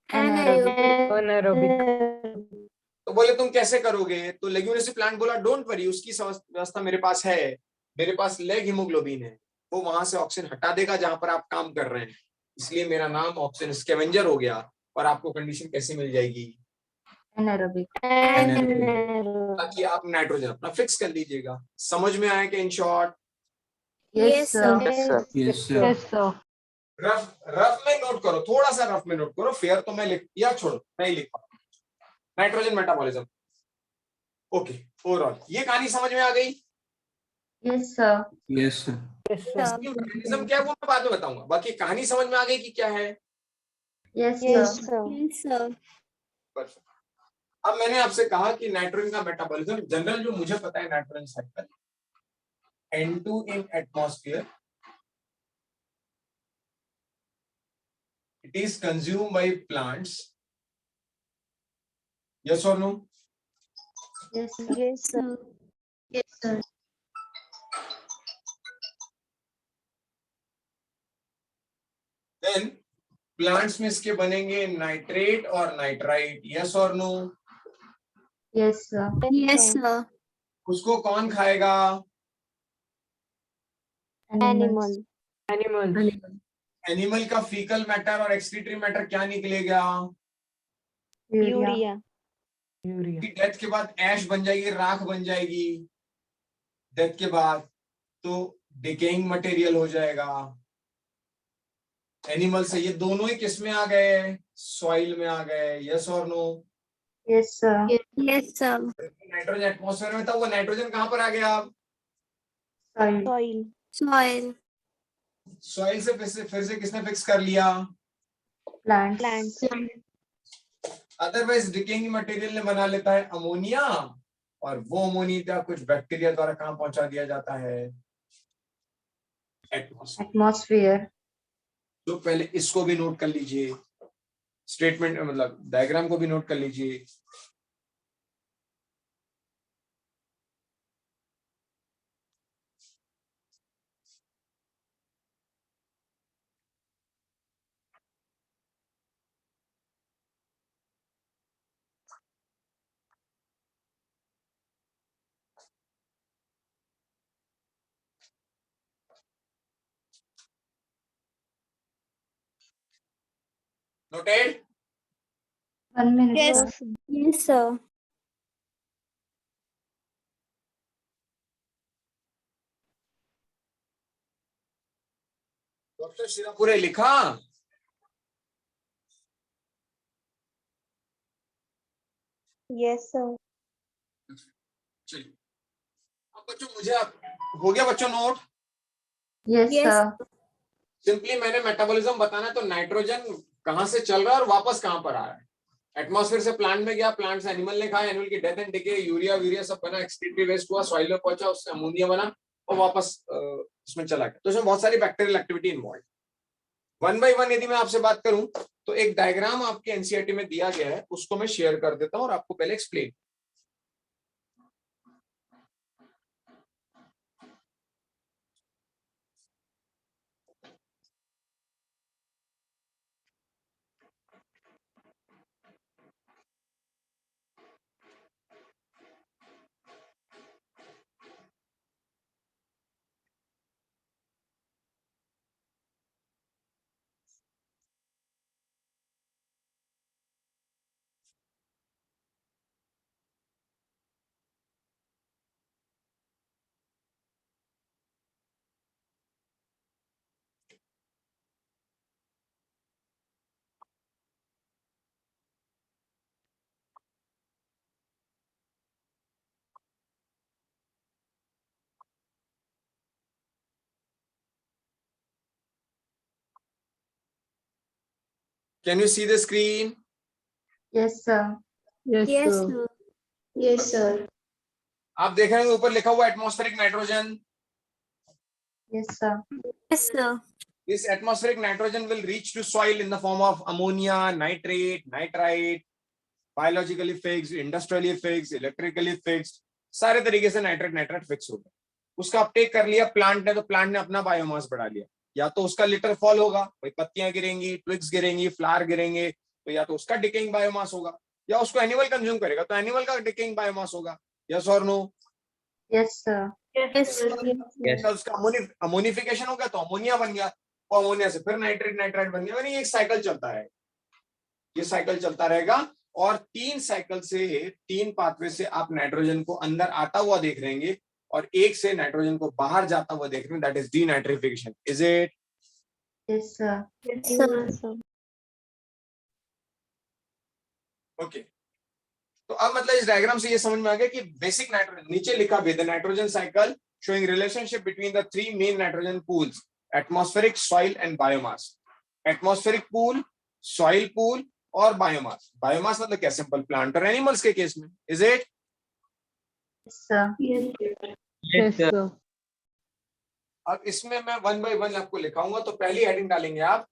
Anaerobic. Anaerobic. तो बोले तुम कैसे करोगे? तो लेग्यूमिनेसी प्लांट बोला डोंट वरी, उसकी व्यवस्था मेरे पास है, मेरे पास लेग हीमोग्लोबिन है, वो वहां से ऑक्सीजन हटा देगा जहां पर आप काम कर रहे हैं, इसलिए मेरा नाम ऑक्सीजन स्कैवेंजर हो गया। और आपको कंडीशन कैसी मिल जाएगी? Anaerobic. ताकि आप नाइट्रोजन अपना फिक्स कर लीजिएगा। समझ में आया कि in short? Yes, sir. Yes, sir. Yes, sir. Rough में नोट करो, थोड़ा सा रफ में नोट करो, फेयर तो मैं लिख या छोड़ो मैं ही लिख पाऊँ। Nitrogen metabolism. ओके, ओवरऑल ये कहानी समझ में आ गई? Yes, sir. Yes, sir. Yes, sir. Mechanism क्या है वो मैं बाद में बताऊंगा, बाकी कहानी समझ में आ गई कि क्या है? Yes, Yes, sir. Yes, sir. Perfect. अब मैंने आपसे कहा कि नाइट्रोजन का मेटाबॉलिज्म जनरल जो मुझे पता है nitrogen cycle, N2 in atmosphere, it is consumed by plants. Yes or no? Yes, sir. Yes, sir. Yes, sir. Then plants में इसके बनेंगे नाइट्रेट और नाइट्राइट। यस और no? Yes, sir. Yes, sir. उसको कौन खाएगा? Animals. Animals. एनिमल का faecal matter और एक्सक्रीटरी मैटर क्या निकलेगा? यूरिया। यूरिया। कि डेथ के बाद ऐश बन जाएगी, राख बन जाएगी डेथ के बाद, तो डिकेइंग मटेरियल हो जाएगा। एनिमल से ये दोनों ही किस में आ गए? सॉइल में आ गए। यस और no? Yes sir. Yes, sir. Nitrogen atmosphere में था, वो नाइट्रोजन कहां पर आ गया? अब सॉइल। Soil. सॉइल से फिर से किसने फिक्स कर लिया? प्लांट्स। अदरवाइज डिकेइंग मटेरियल ने बना लेता है अमोनिया, और वो अमोनिया कुछ बैक्टीरिया द्वारा कहां पहुंचा दिया जाता है? एटमॉस्फेयर। एटमॉस्फेयर। तो पहले इसको भी नोट कर लीजिए, स्टेटमेंट मतलब डायग्राम को भी नोट कर लीजिए। Noted? 1 minute Yes. sir. Yes, sir. Doctor Shirapure लिखा? Yes sir. चलिए अब बच्चों मुझे हो गया बच्चों note? Yes Yes. sir. Simply मैंने मेटाबॉलिज्म बताना है, तो नाइट्रोजन कहां से चल रहा है और वापस कहां पर आ रहा है? एटमॉस्फेयर से प्लांट में गया, प्लांट से एनिमल ने खाया, एनिमल की डेथ एंड डिके, यूरिया वीरिया सब बना, एक्सक्रीटरी वेस्ट हुआ, सॉइल में पहुंचा, उससे अमोनिया बना और वापस उसमें चला गया। तो इसमें बहुत सारी bacterial activity involve. One by one यदि मैं आपसे बात करूं तो एक डायग्राम आपके एनसीईआरटी में दिया गया है, उसको मैं शेयर कर देता हूं और आपको पहले explain. Can you see the screen? Yes sir. Yes, Yes, sir. sir. Yes sir. आप देख रहे हैं ऊपर लिखा हुआ atmospheric nitrogen. Yes sir. Yes, sir. This atmospheric nitrogen will reach to soil in the form of ammonia, nitrate, nitrite, biologically fixed, industrially fixed, electrically fixed, सारे तरीके से नाइट्रेट नाइट्रेट फिक्स हो गया। उसका अपटेक कर लिया प्लांट ने, तो प्लांट ने अपना बायोमास बढ़ा लिया। या तो उसका लिटर फॉल होगा, भाई पत्तियां गिरेंगी, ट्विग्स गिरेंगी, फ्लावर गिरेंगे, तो या तो उसका डिकेइंग बायोमास होगा, या उसको एनिमल कंज्यूम करेगा तो एनिमल का डिकेइंग बायोमास होगा। यस और no? Yes sir. Yes, sir. Yes. उसका अमोनिफिकेशन हो गया तो अमोनिया बन गया, और अमोनिया से फिर नाइट्रेट नाइट्राइट बन गया। यानी एक साइकिल चलता है, ये साइकिल चलता रहेगा। और 3 साइकिल से, 3 पाथवे से आप नाइट्रोजन को अंदर आता हुआ देख रहेंगे और एक से नाइट्रोजन को बाहर जाता हुआ देख रहे हैं, that is denitrification. Is it? Yes sir. Yes, sir. Okay. तो अब मतलब इस डायग्राम से ये समझ में आ गया कि बेसिक नाइट्रोजन नीचे लिखा भी, the nitrogen cycle showing relationship between the 3 main nitrogen pools: atmospheric, soil and biomass. Atmospheric pool, soil pool और बायोमास। बायोमास मतलब क्या? सिंपल प्लांट और एनिमल्स के केस में। Is it? Yes sir. Yes, sir. अब इसमें मैं वन बाय वन आपको लिखाऊंगा, तो पहली हेडिंग डालेंगे आप।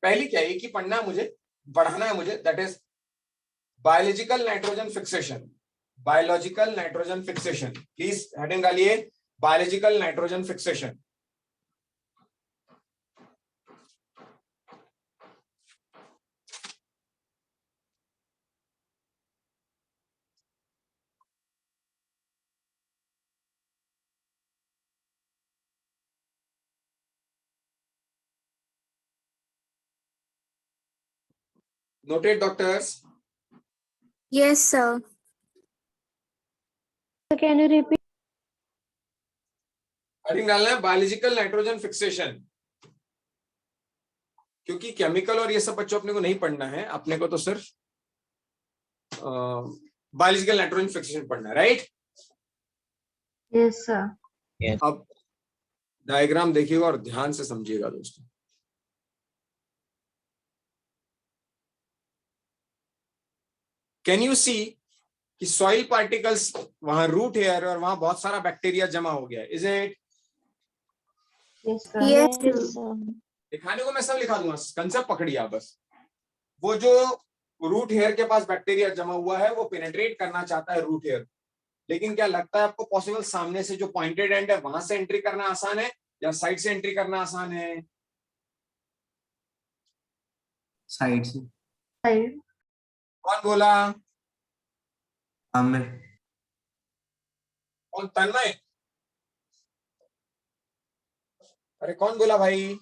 पहली क्या है, एक ही पढ़ना है मुझे, बढ़ाना है मुझे, that is biological nitrogen fixation. Biological nitrogen fixation, please heading डालिए, biological nitrogen fixation. Noted, doctors. Yes, sir. Can you repeat? Heading डालना है बायोलॉजिकल नाइट्रोजन फिक्सेशन, क्योंकि केमिकल और ये सब बच्चों अपने को नहीं पढ़ना है, अपने को तो सिर्फ बायोलॉजिकल नाइट्रोजन फिक्सेशन पढ़ना है, राइट? Yes, sir. अब डायग्राम देखिएगा और ध्यान से समझिएगा दोस्तों। कैन यू सी कि सॉइल पार्टिकल्स वहां रूट हेयर और वहां बहुत सारा बैक्टीरिया जमा हो गया, is it? Yes, sir. Yes, Yes, sir. sir. दिखाने को मैं सब लिखा दूंगा, कंसेप्ट पकड़िए आप बस। वो जो रूट हेयर के पास बैक्टीरिया जमा हुआ है वो पेनिट्रेट करना चाहता है रूट हेयर, लेकिन क्या लगता है आपको पॉसिबल सामने से जो पॉइंटेड एंड है वहां से एंट्री करना आसान है या साइड से एंट्री करना आसान है? साइड से। Side. कौन बोला? आमिर। कौन? तन्मय? अरे कौन बोला भाई?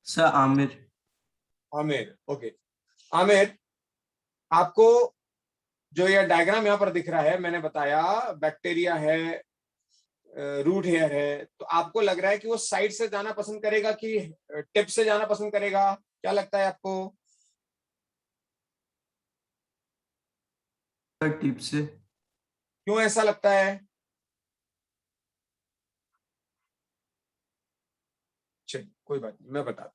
सर आमिर। आमिर, ओके। आमिर, आपको जो ये डायग्राम यहाँ पर दिख रहा है, मैंने बताया बैक्टीरिया है, रूट हेयर है, तो आपको लग रहा है कि वो साइड से जाना पसंद करेगा कि टिप से जाना पसंद करेगा? क्या लगता है आपको? सर टिप से। क्यों ऐसा लगता है? चलिए कोई बात नहीं, मैं बता दूं।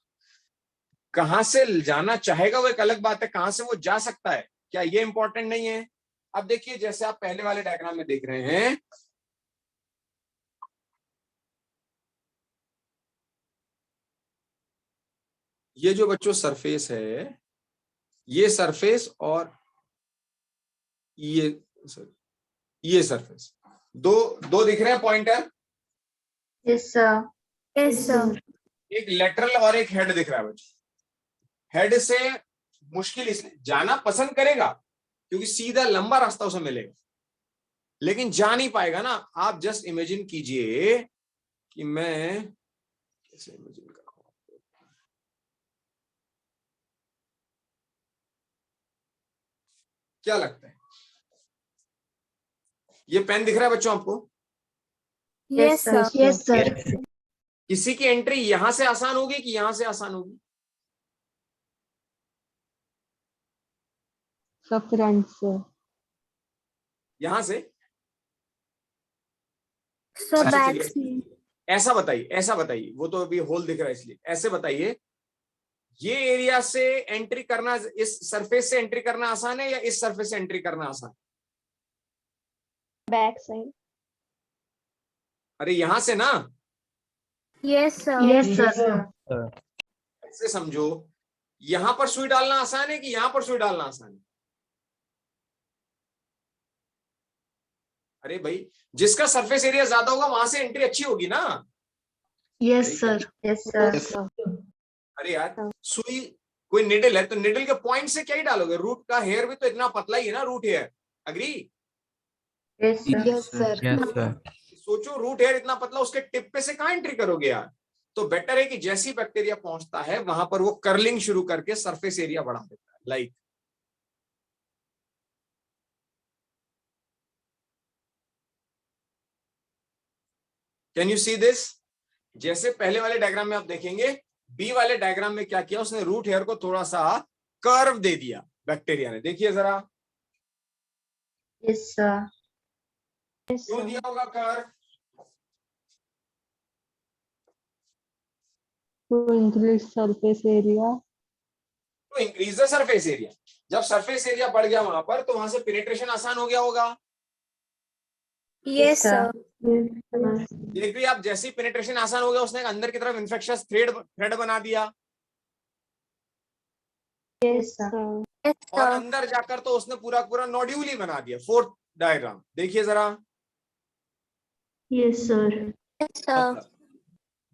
कहां से जाना चाहेगा वो एक अलग बात है, कहां से वो जा सकता है क्या ये इंपॉर्टेंट नहीं है? अब देखिए, जैसे आप पहले वाले डायग्राम में देख रहे हैं, ये जो बच्चों सरफेस है, ये सरफेस और ये सरफेस, दो दिख रहे हैं pointer? Yes, sir. Yes, sir. एक लेटरल और एक हेड दिख रहा है बच्चों। हेड से मुश्किल इसलिए जाना पसंद करेगा क्योंकि सीधा लंबा रास्ता उसे मिलेगा, लेकिन जा नहीं पाएगा ना। आप जस्ट इमेजिन कीजिए कि मैं कैसे इमेजिन कर रहा हूं, क्या लगता है? ये पेन दिख रहा है बच्चों आपको? Yes, sir. Yes, sir. किसी की एंट्री यहां से आसान होगी कि यहां से आसान होगी? The front से। यहां से? So अच्छा, back चलिए। से। ऐसा बताइए, वो तो अभी होल दिख रहा है इसलिए ऐसे बताइए, ये एरिया से एंट्री करना, इस सरफेस से एंट्री करना आसान है या इस सरफेस से एंट्री करना आसान? Back side. अरे यहां से ना, Yes, sir. Yes, sir. ऐसे समझो, यहां पर सुई डालना आसान है कि यहां पर सुई डालना आसान है? अरे भाई, जिसका सरफेस एरिया ज्यादा होगा वहां से एंट्री अच्छी होगी ना? Yes, sir. Yes, sir. अरे यार, सुई कोई निडल है तो निडल के पॉइंट से क्या ही डालोगे? रूट का हेयर भी तो इतना पतला ही है ना, root hair. Agree? Yes, sir. Yes sir. Yes sir. सोचो, रूट हेयर इतना पतला, उसके टिप पे से कहां एंट्री करोगे यार? तो बेटर है कि जैसी बैक्टीरिया पहुंचता है वहां पर वो कर्लिंग शुरू करके सरफेस एरिया बढ़ा देता है, like can you see this? जैसे पहले वाले डायग्राम में आप देखेंगे, बी वाले डायग्राम में क्या किया उसने, रूट हेयर को थोड़ा सा कर्व दे दिया बैक्टीरिया ने। देखिए जरा, Yes, sir. Yes, क्यों sir. दिया होगा curve? To increase surface area. तो इंक्रीज द सरफेस एरिया। जब सरफेस एरिया बढ़ गया वहां पर, तो वहां से पेनिट्रेशन आसान हो गया होगा। Yes, sir. देख भी आप, जैसी पेनिट्रेशन आसान हो गया, उसने अंदर की तरफ इन्फेक्शियस थ्रेड बना दिया, Yes, sir. Yes, और sir. अंदर जाकर तो उसने पूरा पूरा नोड्यूल ही बना दिया। फोर्थ डायग्राम देखिए जरा। Yes, sir. Yes, sir.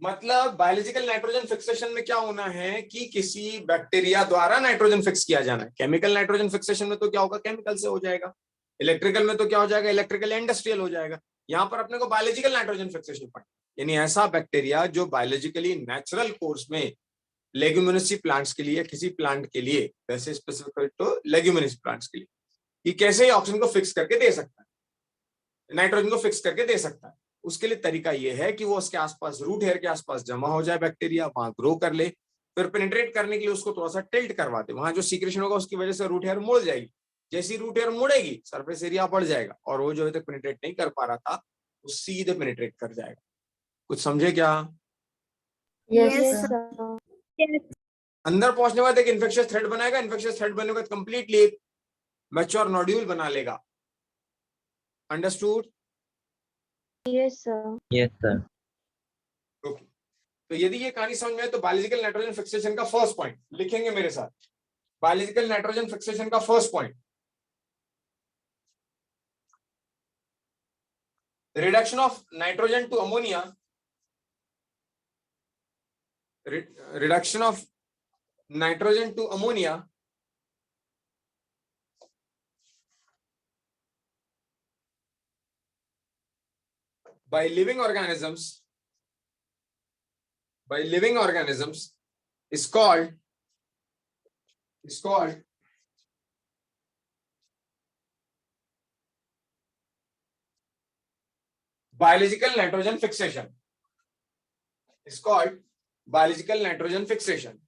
मतलब बायोलॉजिकल नाइट्रोजन फिक्सेशन में क्या होना है कि किसी बैक्टीरिया द्वारा नाइट्रोजन फिक्स किया जाना है। केमिकल नाइट्रोजन फिक्सेशन में तो क्या होगा, केमिकल से हो जाएगा। इलेक्ट्रिकल में तो क्या हो जाएगा, इलेक्ट्रिकल इंडस्ट्रियल हो जाएगा। यहाँ पर अपने को बायोलॉजिकल नाइट्रोजन फिक्सेशन पढ़ना, यानी ऐसा बैक्टीरिया जो बायोलॉजिकली नेचुरल कोर्स में लेग्यूमिनसी प्लांट्स के लिए, किसी प्लांट के लिए, वैसे स्पेसिफिक तो लेग्यूमिनस प्लांट्स के लिए, कि कैसे ऑक्सीजन को फिक्स करके दे सकता है, नाइट्रोजन को फिक्स करके दे सकता है। उसके लिए तरीका यह है कि वो उसके आसपास, रूट हेयर के आसपास जमा हो जाए बैक्टीरिया, वहां ग्रो कर ले, फिर पेनिट्रेट करने के लिए उसको थोड़ा सा टिल्ट करवा दे, वहां जो सीक्रेशन होगा उसकी वजह से रूट हेयर मुड़ जाएगी, जैसी रूट हेयर मुड़ेगी सरफेस एरिया बढ़ जाएगा, और वो जो अभी तक पेनिट्रेट नहीं कर पा रहा था वो सीधे पेनिट्रेट कर जाएगा। कुछ समझे क्या? Yes, Yes, sir. sir. अंदर पहुंचने के बाद एक इन्फेक्शियस थ्रेड बनाएगा, इन्फेक्शियस थ्रेड बनने के बाद कंप्लीटली एक मैच्योर नोड्यूल बना लेगा। Understood? Yes, sir. Yes, sir. Okay, तो यदि ये कहानी समझ में आए तो बायोलॉजिकल नाइट्रोजन फिक्सेशन का फर्स्ट पॉइंट लिखेंगे मेरे साथ। बायोलॉजिकल नाइट्रोजन फिक्सेशन का first point, reduction of nitrogen to ammonia, reduction of nitrogen to ammonia by living organisms is called biological nitrogen fixation. Is called biological nitrogen fixation.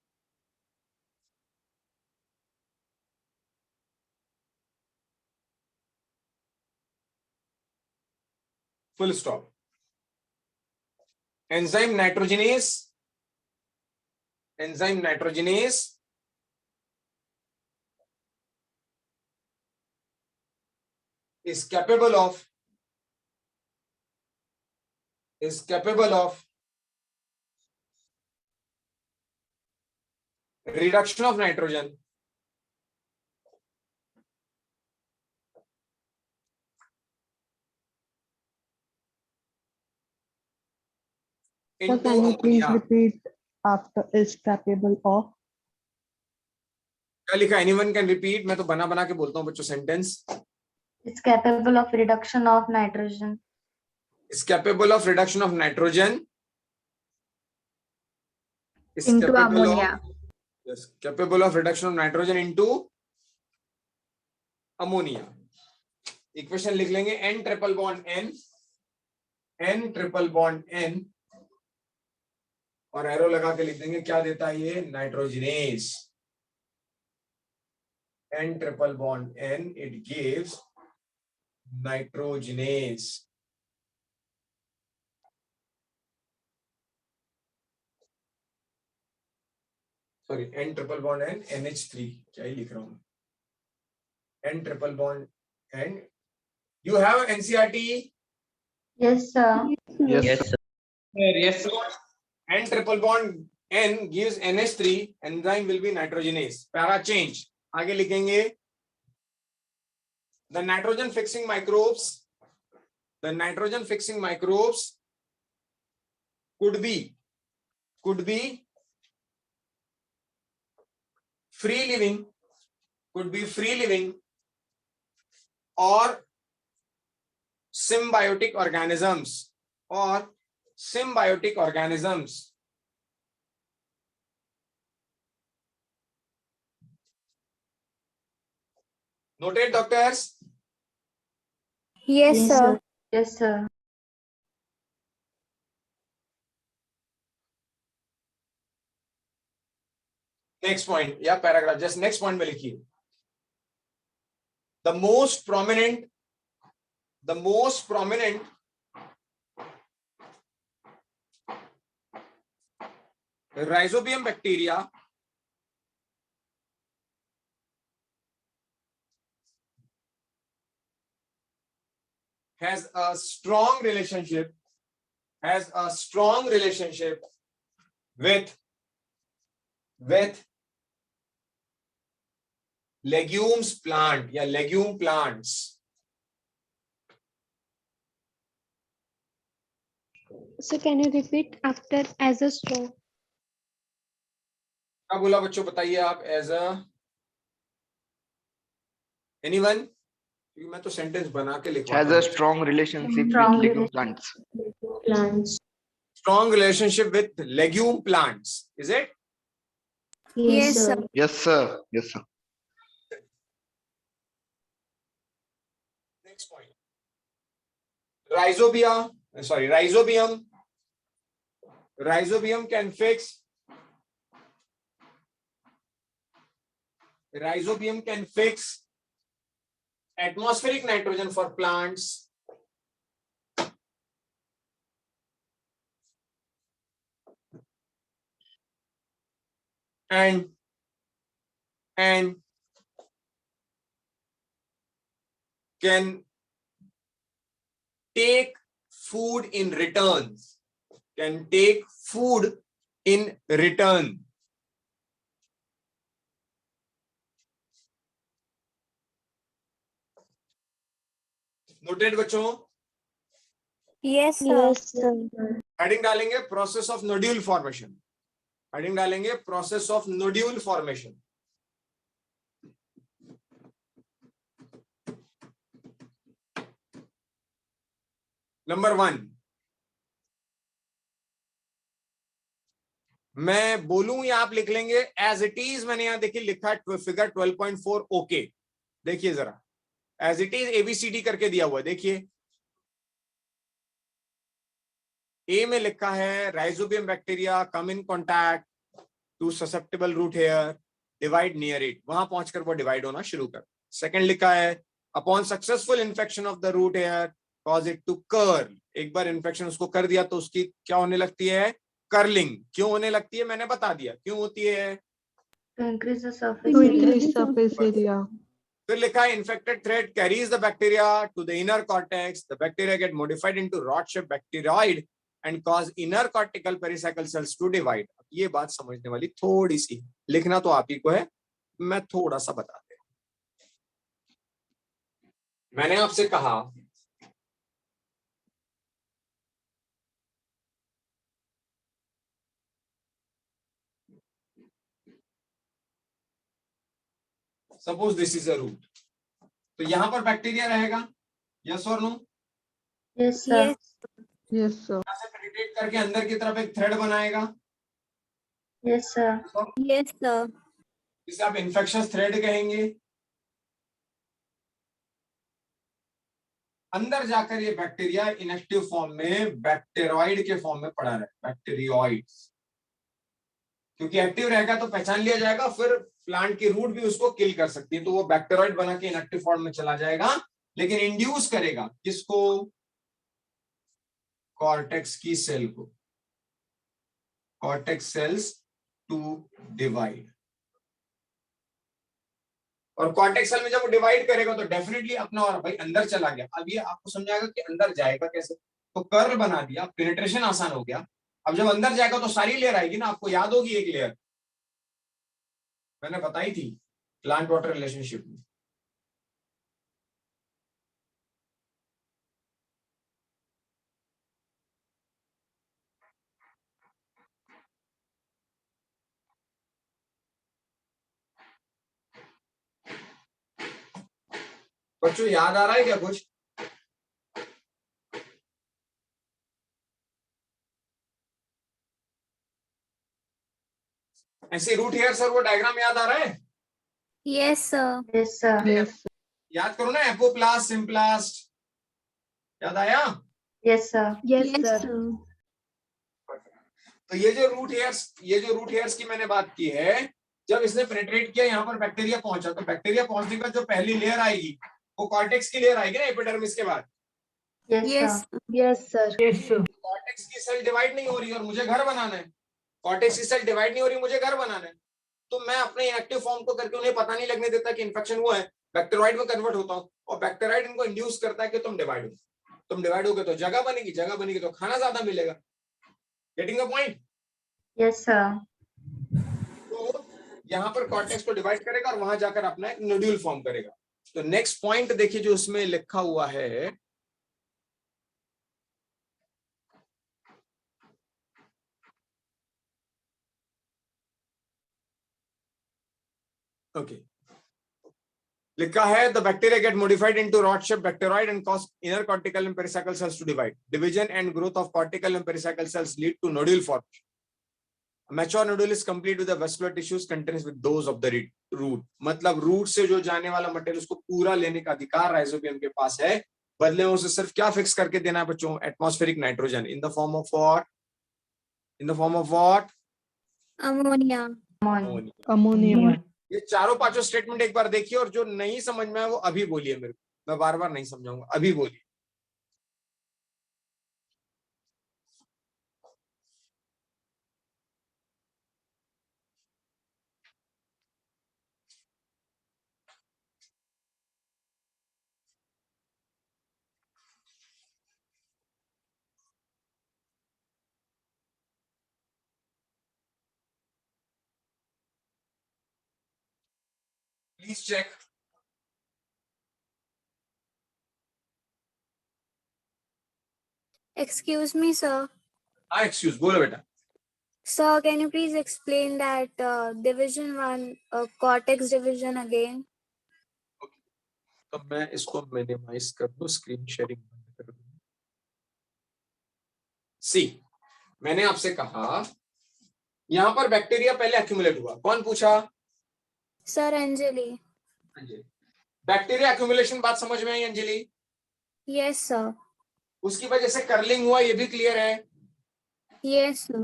Full stop. Enzyme nitrogenase is capable of reduction of nitrogen So into can you please ammonia. repeat after is capable of? क्या लिखा? Anyone can repeat? मैं तो बना के बोलता हूँ बच्चों sentence. It's capable of reduction of nitrogen. Is capable of reduction of nitrogen. Is Into capable ammonia. Yes, capable of reduction of nitrogen into ammonia. Equation लिख लेंगे N ट्रिपल बॉन्ड N और एरो लगा के लिख देंगे क्या देता है ये? Nitrogenous. N triple bond N, it gives nitrogenase. Sorry, N triple bond N NH3, क्या ही लिख रहा हूँ? N triple bond N. You have NCERT? Yes, sir. Yes, sir. Yes, sir. N triple bond N gives NH3, enzyme will be nitrogenase. Para change. आगे लिखेंगे the nitrogen fixing microbes could be free living or symbiotic organisms Noted, doctors? Yes, sir. Yes, sir. Next point, या paragraph, just next point में लिखिए. The most prominent Rhizobium bacteria has a strong relationship with legumes plant या legume plants. So can you repeat after as a strong? क्या बोला बच्चों, बताइए आप. As a anyone? क्योंकि मैं तो सेंटेंस बना के लिखवा Has a strong relationship Strong with legume plants. Plants. strong relationship with legume plants, is it? Yes, sir. Yes, sir. Yes, sir. Next point. Rhizobium. Rhizobium can fix atmospheric nitrogen for plants and can take food in return. Noted बच्चों? Yes, sir. Yes, sir. Heading डालेंगे process of nodule formation. Number 1, मैं बोलूं या आप लिख लेंगे? As it is मैंने यहां देखिए लिखा है फिगर 12.4 ओके। देखिए जरा, एज इट इज ABCD करके दिया हुआ है। देखिए ए में लिखा है Rhizobium bacteria come in contact to susceptible root hair, divide near it, वहां पहुंचकर वो डिवाइड होना शुरू कर। सेकंड लिखा है upon successful infection of the root hair cause it to curl, एक बार इन्फेक्शन उसको कर दिया तो उसकी क्या होने लगती है? कर्लिंग। क्यों होने लगती है मैंने बता दिया, क्यों होती है? To increase the To surface increase area. surface area. फिर लिखा है infected thread carries the bacteria to the inner cortex, the bacteria get modified into rod shape bacteroid and cause inner cortical pericycle cells to divide. ये बात समझने वाली थोड़ी सी, लिखना तो आप ही को है, मैं थोड़ा सा बता दे। मैंने आपसे कहा suppose this is a root, तो यहां पर बैक्टीरिया रहेगा, यस और no? Yes, sir. Yes, Yes, sir. यहां से पेनिट्रेट करके अंदर की तरफ एक थ्रेड बनाएगा, Yes, sir. yes, sir. जिसे आप इन्फेक्शस थ्रेड कहेंगे। अंदर जाकर ये बैक्टीरिया इनएक्टिव फॉर्म में बैक्टीरियोइड के फॉर्म में पड़ा रहे, बैक्टीरियोइड्स, क्योंकि एक्टिव रहेगा तो पहचान लिया जाएगा, फिर प्लांट की रूट भी उसको किल कर सकती है, तो वो बैक्टीरियोइड बना के इनएक्टिव फॉर्म में चला जाएगा, लेकिन इंड्यूस करेगा किसको? कॉर्टेक्स की सेल को, कॉर्टेक्स सेल्स टू डिवाइड। और कॉर्टेक्स सेल में जब वो डिवाइड करेगा तो डेफिनेटली अपना और भाई अंदर चला गया। अब ये आपको समझाएगा कि अंदर जाएगा कैसे, तो कर्ल बना दिया, पेनिट्रेशन आसान हो गया। अब जब अंदर जाएगा तो सारी लेयर आएगी ना, आपको याद होगी एक लेयर मैंने बताई थी प्लांट वाटर रिलेशनशिप में। बच्चों याद आ रहा है क्या कुछ? ऐसे रूट हेयर सर वो डायग्राम याद आ रहा है? Yes, sir. Yes, sir. Yes, sir. याद करो ना, एपोप्लास्ट, सिम्प्लास्ट, याद आया? Yes, sir. Yes, Yes, sir. sir. तो ये जो रूट हेयर्स की मैंने बात की है, जब इसने पेनिट्रेट किया यहाँ पर बैक्टीरिया पहुंचा, तो बैक्टीरिया पहुंचने के बाद जो पहली लेयर आएगी वो कॉर्टेक्स की लेयर आएगी ना, एपिडर्मिस के बाद। Yes, Yes, sir. Yes, sir. Yes, sir. Cortex की सेल डिवाइड नहीं हो रही और मुझे घर बनाना है, कॉर्टेक्स की सेल डिवाइड नहीं हो रही, मुझे घर बनाना है, तो मैं अपने इनएक्टिव फॉर्म को करके उन्हें पता नहीं लगने देता कि इन्फेक्शन हुआ है, बैक्टीरियोइड में कन्वर्ट होता हूं और बैक्टीरियोइड इनको इंड्यूस करता है कि तुम डिवाइड हो, तुम डिवाइड होगे तो जगह बनेगी तो खाना ज्यादा मिलेगा। Getting the point? Yes, sir. तो यहाँ पर कॉर्टेक्स को डिवाइड करेगा और वहां जाकर अपना एक नोड्यूल फॉर्म करेगा। तो नेक्स्ट पॉइंट देखिए जो उसमें लिखा हुआ है, ओके, लिखा है the bacteria get modified into rod shape bacteroid and cause inner cortical and pericycle cells to divide. Division and growth of cortical and pericycle cells lead to nodule formation. Mature nodule is complete with the vascular tissues contains with those of the root, मतलब root से जो जाने वाला material उसको पूरा लेने का अधिकार राइजोबियम के पास है। बदले में उसे सिर्फ क्या फिक्स करके देना है बच्चों? Atmospheric nitrogen in the form of what? In the form of what? Ammonia. Ammonium. ये चारों पांचों स्टेटमेंट एक बार देखिए, और जो नहीं समझ में है वो अभी बोलिए मेरे को, मैं बार बार नहीं समझाऊंगा, अभी बोलिए। Please check. Excuse me, sir. हाँ एक्सक्यूज, बोलो बेटा। Sir, can you please explain that division 1, cortex division again? तो मैं इसको मिनिमाइज कर दूं, स्क्रीन शेयरिंग बंद कर दूं। सी, मैंने आपसे कहा यहां पर बैक्टीरिया पहले एक्यूमुलेट हुआ, कौन पूछा? Sir, Anjali. बैक्टीरिया एक्यूमुलेशन बात समझ में आई अंजलि? Yes, sir. उसकी वजह से कर्लिंग हुआ, ये भी क्लियर है। Yes, sir.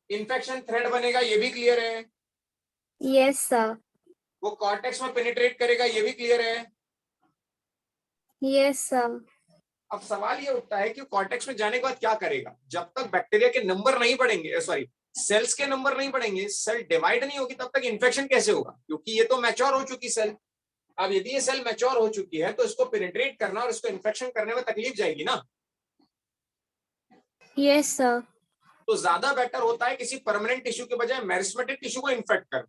इन्फेक्शन थ्रेड बनेगा, ये भी क्लियर है। Yes, sir. वो कॉर्टेक्स में पेनिट्रेट करेगा, ये भी क्लियर है। Yes, sir. अब सवाल ये उठता है कि कॉर्टेक्स में जाने के बाद क्या करेगा? जब तक बैक्टीरिया के नंबर नहीं बढ़ेंगे, सॉरी सेल्स के नंबर नहीं बढ़ेंगे, सेल डिवाइड नहीं होगी, तब तक इन्फेक्शन कैसे होगा? क्योंकि ये तो मैच्योर हो चुकी सेल। अब यदि ये सेल मैच्योर हो चुकी है तो इसको पेनिट्रेट करना और इसको इन्फेक्शन करने में तकलीफ जाएगी ना। Yes, sir. तो ज्यादा बेटर होता है किसी परमानेंट टिश्यू के बजाय मेरिस्मेटिक टिश्यू को इन्फेक्ट कर।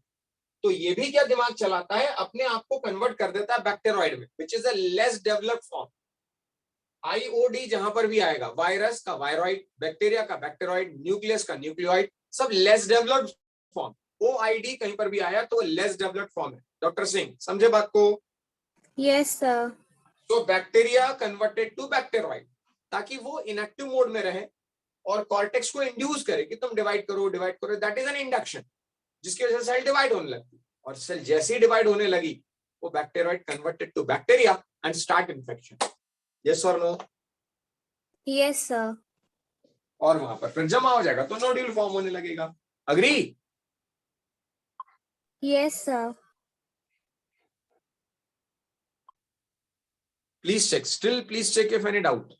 तो ये भी क्या दिमाग चलाता है, अपने आप को कन्वर्ट कर देता है बैक्टीरियोइड में, which is a less developed form. IOD जहां पर भी आएगा, वायरस का वायरॉइड, बैक्टीरिया का बैक्टीरियोइड, न्यूक्लियस का न्यूक्लियोइड, सब लेस डेवलप्ड फॉर्म। ओआईडी कहीं पर भी आया तो लेस डेवलप्ड फॉर्म है। डॉक्टर सिंह समझे बात को? Yes, sir. तो बैक्टीरिया कन्वर्टेड टू बैक्टीरियोइड, ताकि वो इनएक्टिव मोड में रहे और कॉर्टेक्स को इंड्यूस करे कि तुम डिवाइड करो डिवाइड करो। दैट इज एन इंडक्शन, जिसकी वजह से सेल डिवाइड होने लगती, और सेल जैसे ही डिवाइड होने लगी वो bacteroid converted to bacteria and start infection. Yes और नो? Yes, sir. और वहां पर फिर जमा हो जाएगा तो नोड्यूल फॉर्म होने लगेगा। Agree? Yes, sir. Please check, still please check if any doubt.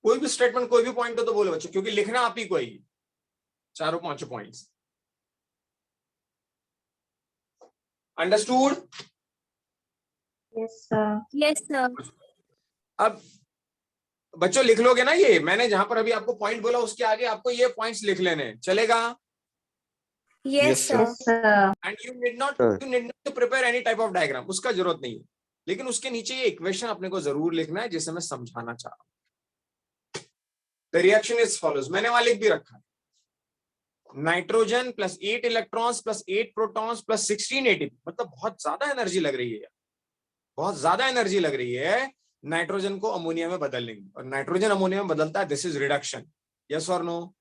कोई भी स्टेटमेंट, कोई भी पॉइंट हो तो बोलो बच्चों, क्योंकि लिखना आप ही को ही, चारों पांचों points. Understood? Yes, sir. Yes, sir. अब बच्चों लिख लोगे ना, ये मैंने जहां पर अभी आपको पॉइंट बोला उसके आगे आपको ये पॉइंट्स लिख लेने हैं, चलेगा? Yes, sir. Yes, sir. And you need not to prepare any type of diagram, उसका जरूरत नहीं है। लेकिन उसके नीचे ये इक्वेशन अपने को जरूर लिखना है जिसे मैं समझाना चाह रहा हूं। द रिएक्शन इज फॉलोज, मैंने वहां लिख भी रखा है, nitrogen plus 8 electrons plus 8 protons plus 16 ATP, मतलब बहुत ज्यादा एनर्जी लग रही है, बहुत ज्यादा एनर्जी लग रही है नाइट्रोजन को अमोनिया में बदलने की, और नाइट्रोजन अमोनिया में बदलता है, दिस इज रिडक्शन। यस और नो?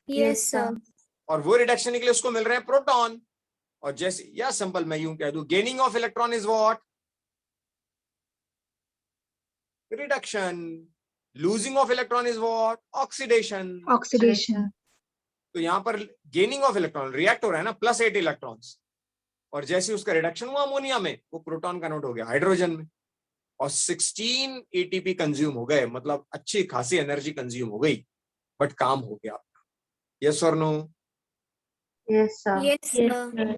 Yes, sir. और वो रिडक्शन के लिए उसको मिल रहे हैं प्रोटॉन, और जैसे या सिंपल मैं यूं कह दूं, gaining of electron is what? Reduction. Losing of electron is what? Oxidation. Oxidation. तो यहां पर गेनिंग ऑफ इलेक्ट्रॉन रिएक्ट हो रहा है ना, प्लस 8 इलेक्ट्रॉन्स, और जैसे उसका रिडक्शन हुआ अमोनिया में, वो प्रोटॉन कन्वर्ट हो गया हाइड्रोजन में, और 16 एटीपी कंज्यूम हो गए, मतलब अच्छी खासी एनर्जी कंज्यूम हो गई, बट काम हो गया। यस और no? Yes, sir. Yes, sir.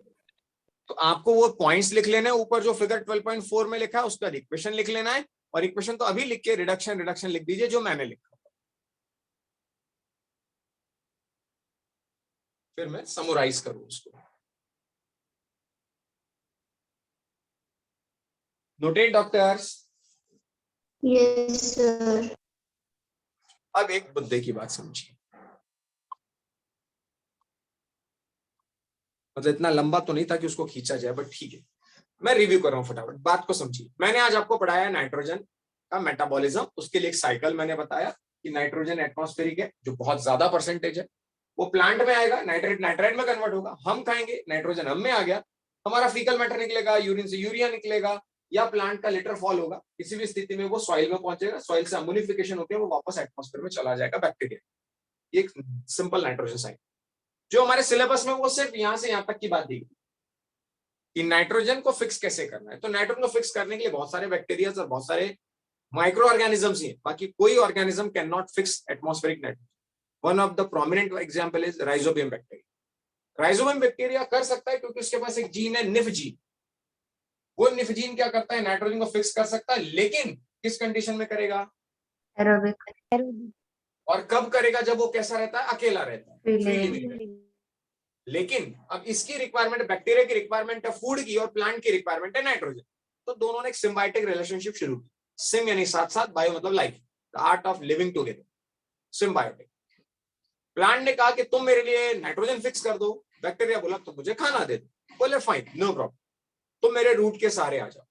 तो आपको वो पॉइंट्स लिख लेना है, ऊपर जो फिगर 12.4 में लिखा है उसका इक्वेशन लिख लेना है, और इक्वेशन तो अभी लिख के रिडक्शन रिडक्शन लिख दीजिए जो मैंने लिखा, फिर मैं समराइज करूं उसको। Noted doctors? Yes, sir. अब एक मुद्दे की बात समझिए, मतलब इतना लंबा तो नहीं था कि उसको खींचा जाए, बट ठीक है, मैं रिव्यू कर रहा हूं फटाफट, बात को समझिए। मैंने आज आपको पढ़ाया नाइट्रोजन का मेटाबॉलिज्म, उसके लिए एक साइकिल मैंने बताया कि नाइट्रोजन एटमॉस्फेरिक है जो बहुत ज्यादा परसेंटेज है, वो प्लांट में आएगा, नाइट्रेट नाइट्राइट में कन्वर्ट होगा, हम खाएंगे, नाइट्रोजन हम में आ गया, हमारा फीकल मैटर निकलेगा, यूरिन से यूरिया निकलेगा, या प्लांट का लिटर फॉल होगा, किसी भी स्थिति में वो सॉइल में पहुंचेगा, सॉइल से अम्ोनिफिकेशन होकर वो वापस एटमॉस्फेयर में चला जाएगा बैक्टीरिया। ये एक सिंपल नाइट्रोजन साइकिल। जो हमारे सिलेबस में वो सिर्फ यहां से यहां तक की बात दी गई कि नाइट्रोजन को फिक्स कैसे करना है। तो नाइट्रोजन को फिक्स करने के लिए बहुत सारे बैक्टीरिया और बहुत सारे माइक्रो ऑर्गेनिजम्स ही हैं, बाकी कोई organism can not fix atmospheric nitrogen. One of the prominent example is rhizobium bacteria. Rhizobium bacteria कर सकता है क्योंकि उसके पास एक जीन है निफ जीन। वो निफ जीन क्या करता है, नाइट्रोजन को फिक्स कर सकता है, लेकिन किस कंडीशन में करेगा, एरोबिक, और कब करेगा, जब वो कैसा रहता है, अकेला रहता है, Freely freely नहीं रहता। लेकिन अब इसकी रिक्वायरमेंट, बैक्टीरिया की रिक्वायरमेंट है फूड की और प्लांट की रिक्वायरमेंट है नाइट्रोजन। तो दोनों ने एक सिम्बायोटिक रिलेशनशिप शुरू की। सिम यानी साथ साथ, बायो मतलब life, the art of living together, symbiotic. Plant ने कहा कि तुम मेरे लिए नाइट्रोजन फिक्स कर दो, बैक्टीरिया बोला तो मुझे खाना दे दो, बोले फाइन नो प्रॉब्लम, तुम मेरे रूट के सहारे आ जाओ।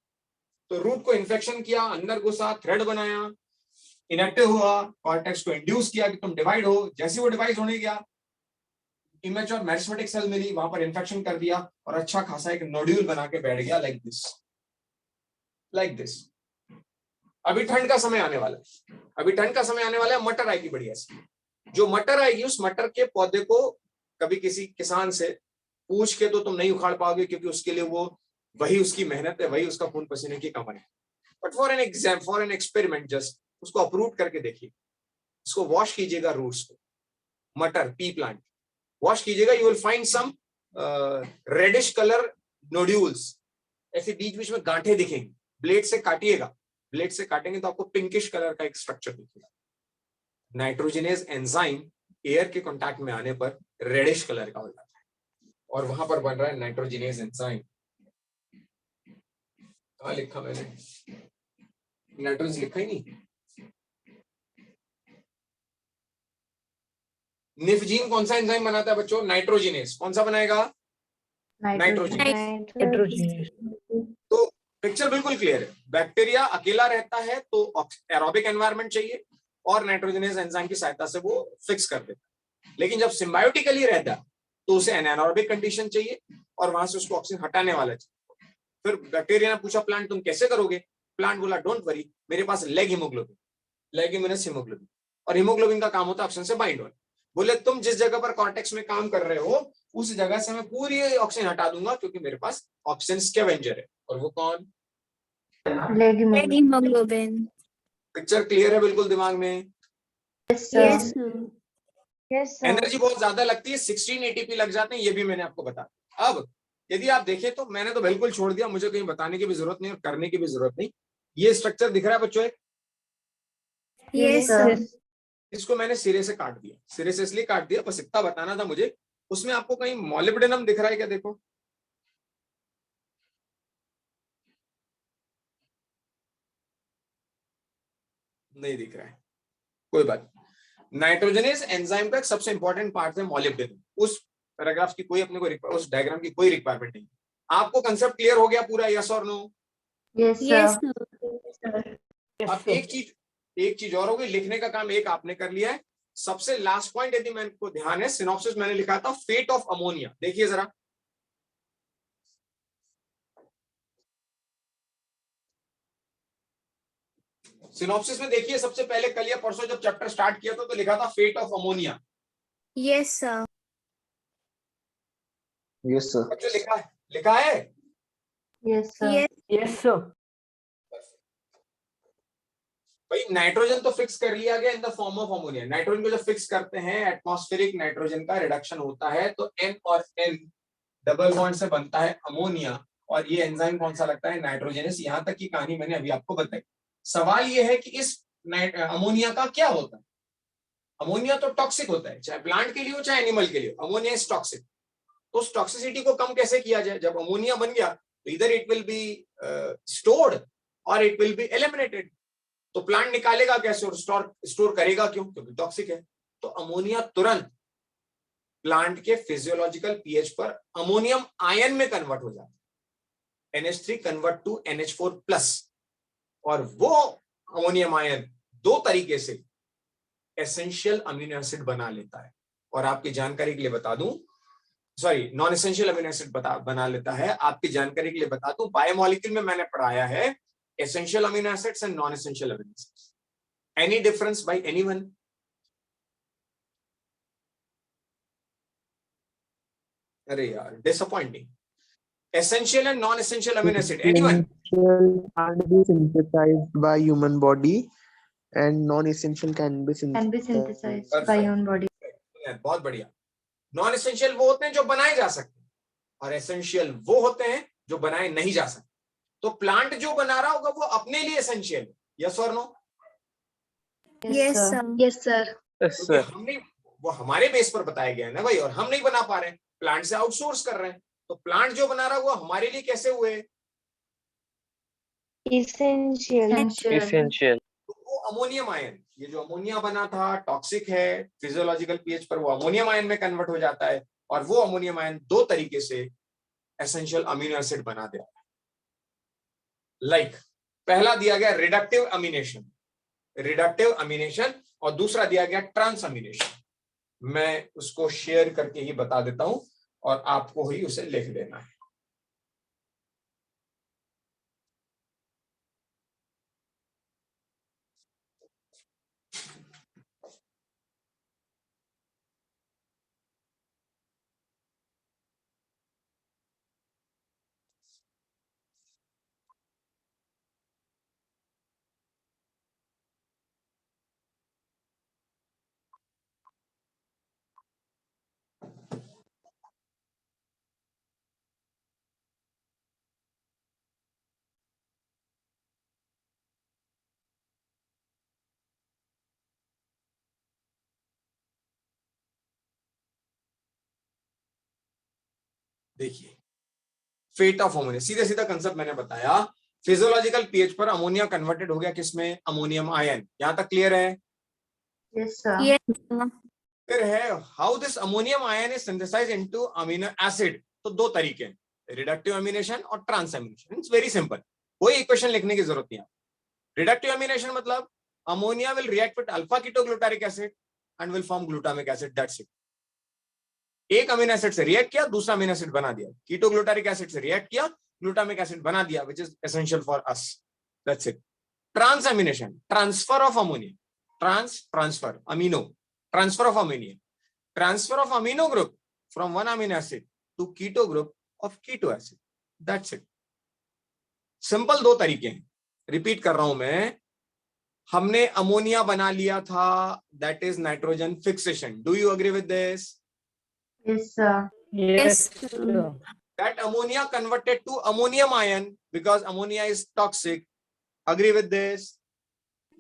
तो रूट को इन्फेक्शन किया, अंदर घुसा, थ्रेड बनाया, इनएक्टिव हुआ, कॉर्टेक्स को इंड्यूस किया कि तुम डिवाइड हो। जैसे वो डिवाइड होने गया, इमेच्योर मेरिस्टेमेटिक सेल मिली, वहां पर इन्फेक्शन कर दिया और अच्छा खासा एक नोड्यूल बना के बैठ गया, लाइक दिस, लाइक दिस। अभी ठंड का समय आने वाला है, अभी ठंड का समय आने वाला है, मटर आएगी बढ़िया सी। जो मटर आएगी, उस मटर के पौधे को कभी किसी किसान से पूछ के तो तुम नहीं उखाड़ पाओगे, क्योंकि उसके लिए वो वही उसकी मेहनत है, वही उसका खून पसीने की कमाई है। But for an exam, for an experiment, just उसको अप्रूव करके देखिए, उसको वॉश कीजिएगा, रूट्स को, मटर पी प्लांट वॉश कीजिएगा, you will find some reddish colour nodules, ऐसे बीच बीच में गांठें दिखेंगी। ब्लेड से काटिएगा, ब्लेड से काटेंगे तो आपको पिंकिश कलर का एक स्ट्रक्चर दिखेगा। नाइट्रोजनेज एंजाइम एयर के कांटेक्ट में आने पर रेडिश कलर का हो जाता है, और वहां पर बन रहा है नाइट्रोजनेज एंजाइम। कहां लिखा मैंने, नाइट्रोजन लिखा ही नहीं। निफजीन कौन सा एंजाइम बनाता है बच्चों, नाइट्रोजनेज। कौन सा बनाएगा, नाइट्रोजन। तो पिक्चर बिल्कुल क्लियर है, बैक्टीरिया अकेला रहता है तो एरोबिक एनवायरनमेंट चाहिए और नाइट्रोजनेज एंजाइम की सहायता से वो फिक्स कर देता है। लेकिन जब सिम्बायोटिकली रहता है तो उसे एनारोबिक कंडीशन चाहिए और वहां से उसको ऑक्सीजन हटाने वाला चाहिए। फिर बैक्टीरिया ने पूछा प्लांट तुम कैसे करोगे, प्लांट बोला डोंट वरी, मेरे पास लेग हीमोग्लोबिन, लेग्यूमिनस हीमोग्लोबिन, और हीमोग्लोबिन का काम होता है ऑक्सीजन से बाइंड होना। बोले तुम जिस जगह पर कॉर्टेक्स में काम कर रहे हो उस जगह से मैं पूरी ऑक्सीजन हटा दूंगा, क्योंकि मेरे पास ऑक्सीजन स्कैवेंजर है, और वो कौन, hemoglobin. पिक्चर क्लियर है बिल्कुल दिमाग में। Yes, sir. एनर्जी बहुत ज्यादा लगती है, 16 ATP लग जाते हैं, ये भी मैंने आपको बताया। अब यदि आप देखें तो मैंने तो बिल्कुल छोड़ दिया, मुझे कहीं बताने की भी जरूरत नहीं और करने की भी जरूरत नहीं। ये स्ट्रक्चर दिख रहा है बच्चों, Yes, sir. इसको मैंने सिरे से काट दिया, सिरे से इसलिए काट दिया, बस इतना बताना था मुझे। उसमें आपको कहीं मॉलिब्डेनम दिख रहा है क्या, देखो नहीं दिख रहा है, कोई बात। नाइट्रोजनेज एंजाइम का सबसे इंपॉर्टेंट पार्ट है मॉलिब्डेनम। उस पैराग्राफ की कोई अपने को, उस डायग्राम की कोई रिक्वायरमेंट नहीं। आपको कंसेप्ट क्लियर हो गया पूरा, यस और no? Yes, Yes, sir. sir. अब एक चीज और हो गई, लिखने का काम एक आपने कर लिया है। सबसे लास्ट पॉइंट यदि मेरे को ध्यान है, सिनॉप्सिस मैंने लिखा था फेट ऑफ अमोनिया, देखिए जरा। सिनॉप्सिस में देखिए, सबसे पहले कल या परसों जब चैप्टर स्टार्ट किया था तो लिखा था fate of ammonia. Yes, sir. Yes sir. बच्चों लिखा है Yes, sir. Yes. Yes, sir. भाई नाइट्रोजन तो फिक्स कर लिया गया in the form of ammonia. Nitrogen को जब फिक्स करते हैं, एटमॉस्फेरिक नाइट्रोजन का रिडक्शन होता है तो N और N डबल बॉन्ड से बनता है अमोनिया, और ये एंजाइम कौन सा लगता है, नाइट्रोजनस। यहां तक की कहानी मैंने अभी आपको बताई। सवाल ये है कि इस अमोनिया का क्या होता है। अमोनिया तो टॉक्सिक होता है, चाहे प्लांट के लिए हो चाहे एनिमल के लिए, अमोनिया इज टॉक्सिक। तो उस टॉक्सिसिटी को कम कैसे किया जाए। जब अमोनिया बन गया तो इधर इट विल बी स्टोर्ड और इट विल बी एलिमिनेटेड। तो प्लांट निकालेगा कैसे और स्टोर करेगा क्यों? क्योंकि टॉक्सिक है। तो अमोनिया तुरंत प्लांट के फिजियोलॉजिकल पीएच पर अमोनियम आयन में कन्वर्ट हो जाता है, NH3 कन्वर्ट टू NH4+, और वो अमोनियम आयन दो तरीके से एसेंशियल अमीनो एसिड बना लेता है। और आपकी जानकारी के लिए बता दूं, sorry, non essential amino acid बना लेता है। आपकी जानकारी के लिए बता दूं, बायोमोलिक्यूल में मैंने पढ़ाया है essential amino acids and non essential amino acids. Any difference bye anyone? अरे यार, disappointing. Essential and non-essential amino acid. Anyone? Essential can't be synthesized by human body and non-essential can be Can be synthesized. synthesized by human body. बहुत बढ़िया। Non essential वो होते हैं जो बनाए जा सकते हैं, और एसेंशियल वो होते हैं जो बनाए नहीं जा सकते। तो प्लांट जो बना रहा होगा वो अपने लिए एसेंशियल है, यस और no? Yes, sir. Yes, sir. क्योंकि हमने, वो हमारे बेस पर बताया गया है ना भाई, और हम नहीं बना पा रहे हैं, प्लांट से आउटसोर्स कर रहे हैं। तो प्लांट जो बना रहा है वो हमारे लिए कैसे हुए? Essential. तो वो अमोनियम आयन, ये जो अमोनिया बना था टॉक्सिक है, फिजियोलॉजिकल पीएच पर वो अमोनियम आयन में कन्वर्ट हो जाता है, और वो अमोनियम आयन दो तरीके से एसेंशियल अमीनो एसिड बना देता है। लाइक पहला दिया गया रिडक्टिव अमीनेशन, और दूसरा दिया गया ट्रांस अमीनेशन। मैं उसको शेयर करके ही बता देता हूं और आपको ही उसे लिख देना है। देखिए, फेट ऑफ अमोनिया, सीधा सीधा कंसेप्ट मैंने बताया। फिजियोलॉजिकल पीएच पर अमोनिया कन्वर्टेड हो गया किसमें? Ammonium ion. यहां तक क्लियर है? Yes, sir. Yes, sir. फिर है how this ammonium ion is synthesised into amino acid. तो दो तरीके हैं, रिडक्टिव अमीनेशन और transamination. It's very simple, कोई इक्वेशन लिखने की जरूरत नहीं है। रिडक्टिव अमीनेशन मतलब ammonia will react with alpha ketoglutaric acid and will form glutamic acid, that's it. एक अमीनो एसिड से रिएक्ट किया, दूसरा अमीनो एसिड बना दिया। कीटोग्लूटारिक एसिड से रिएक्ट किया, ग्लूटामिक एसिड बना दिया, which is essential for us, that's it. Transamination, transfer of ammonia, transfer amino, transfer of ammonia, transfer of amino group from one amino acid to keto group of keto acid, that's it. Simple दो तरीके हैं, repeat कर रहा हूं मैं। हमने ammonia बना लिया था, that is nitrogen fixation. Do you agree with this? Yes, sir. Yes, Yes, sir. That ammonia converted to ammonium ion because ammonia is toxic. Agree with this?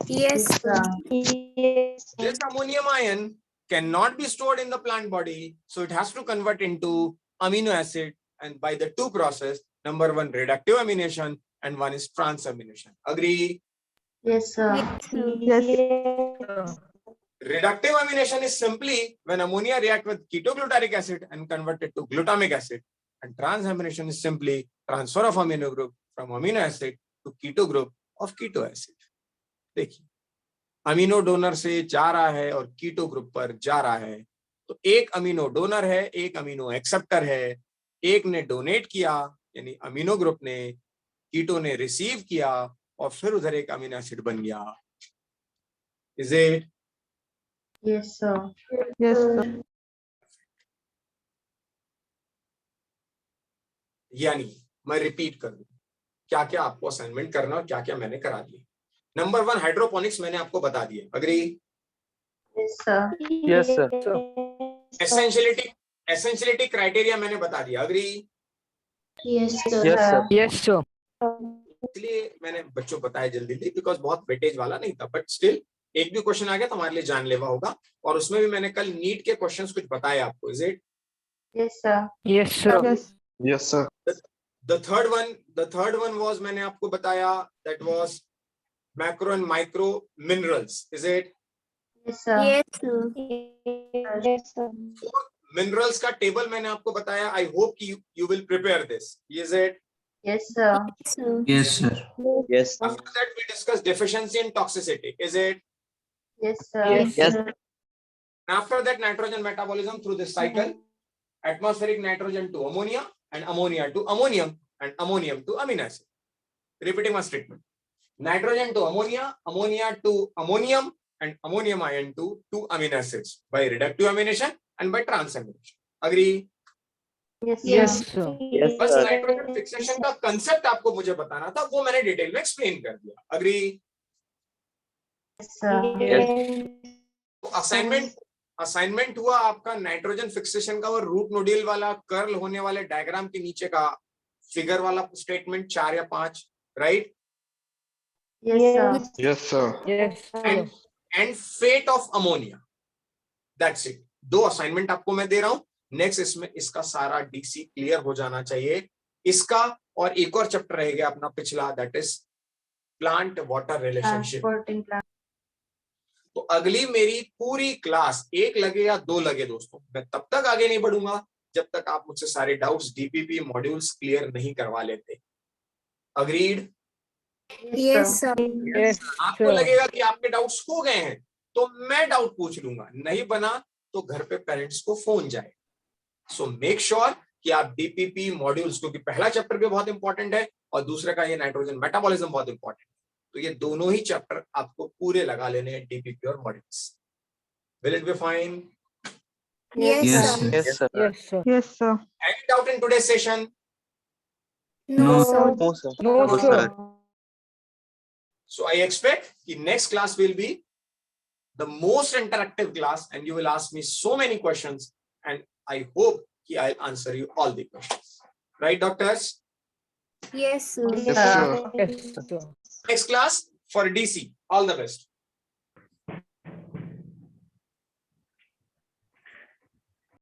yes, sir. This ammonium ion cannot be stored in the plant body, so it has to convert into amino acid, and by the two process, number one reductive amination and one is transamination. Agree? Yes, sir. Yes. Reductive amination is simply when ammonia react with ketoglutaric acid and convert it to glutamic acid, and transamination is simply transfer of amino group from amino acid to keto group of keto acid. देखिए, amino donor से जा रहा है और keto group पर जा रहा है, तो एक अमीनो डोनर है, एक अमीनो एक्सेप्टर है। एक ने डोनेट किया यानी अमीनो ग्रुप ने, कीटो ने रिसीव किया, और फिर उधर एक अमीनो एसिड बन गया। Is it? Yes, sir. Yes, sir. यानी मैं रिपीट कर दूं, क्या क्या आपको असाइनमेंट करना और क्या क्या मैंने करा दिया। नंबर वन, हाइड्रोपोनिक्स मैंने आपको बता दिया। Agree? Yes, sir. Yes, sir. Essentiality criteria मैंने बता दिया। Agree? Yes, sir. Yes, sir. Yes, sir. इसलिए मैंने बच्चों बताया जल्दी बिकॉज बहुत वेटेज वाला नहीं था, बट स्टिल एक भी क्वेश्चन आ गया तो हमारे लिए जानलेवा होगा। और उसमें भी मैंने कल नीट के क्वेश्चंस कुछ बताए आपको। Is it? Yes, sir. Yes, sir. Yes. Yes, sir. The third one was मैंने आपको बताया, that was macro and micro minerals, is it? Yes, sir. Yes, sir. Yes, sir. Minerals का table मैंने आपको बताया. I hope you will prepare this. Is it? Yes, sir. Yes, sir. Yes, sir. Yes. After that we discuss deficiency and toxicity. Is it? Yes, sir. Yes, Yes. sir. After that, nitrogen metabolism through this cycle, atmospheric nitrogen to ammonia, and ammonia to ammonium, and ammonium to amino acid. Repeating my statement. Nitrogen to ammonia, ammonia to ammonium, and ammonium ion to two amino acids by reductive amination and by transamination. Agree? Yes, Yes, sir. sir. Yes, बस sir. Nitrogen fixation का concept आपको मुझे बताना था, वो मैंने detail में explain कर दिया. अग्री? Yes, sir. असाइनमेंट हुआ आपका नाइट्रोजन फिक्सेशन का, वो रूट नोड्यूल वाला कर्ल होने वाले डायग्राम के नीचे का फिगर वाला स्टेटमेंट 4 या 5, right? Yes, sir. Yes, sir. Yes, sir. And fate of ammonia. That's it. 2 assignment आपको मैं दे रहा हूं. नेक्स्ट इसमें इसका सारा डीसी क्लियर हो जाना चाहिए. इसका और एक और चैप्टर रहेगा अपना पिछला, that is plant water relationship. Transporting plant. तो अगली मेरी पूरी क्लास 1 लगे या 2 लगे दोस्तों, मैं तब तक आगे नहीं बढ़ूंगा जब तक आप मुझसे सारे डाउट्स डीपीपी मॉड्यूल्स क्लियर नहीं करवा लेते. अग्रीड? Yes, sir. Yes, आपको sir. लगेगा कि आपके डाउट्स हो गए हैं तो मैं डाउट पूछ लूंगा, नहीं बना तो घर पे पेरेंट्स को फोन जाए. सो मेक श्योर कि आप डीपीपी मॉड्यूल्स, क्योंकि पहला चैप्टर भी बहुत इंपॉर्टेंट है और दूसरे का ये नाइट्रोजन मेटाबॉलिज्म बहुत इंपॉर्टेंट है, तो ये दोनों ही चैप्टर आपको पूरे लगा लेने हैं डीपीपी और modules. Will it be fine? Yes, Yes, sir. sir. Yes, sir. Yes, sir. Yes, sir. Any doubt in today's session? No, No. sir. No, sir. No, No, sir. sir. So I expect the next class will be the most interactive class and you will ask me so many questions and I hope that I'll answer you all the questions. Right, doctors? Yes, sir. Yes, sir. Yes, sir. Next class for DC. All the best.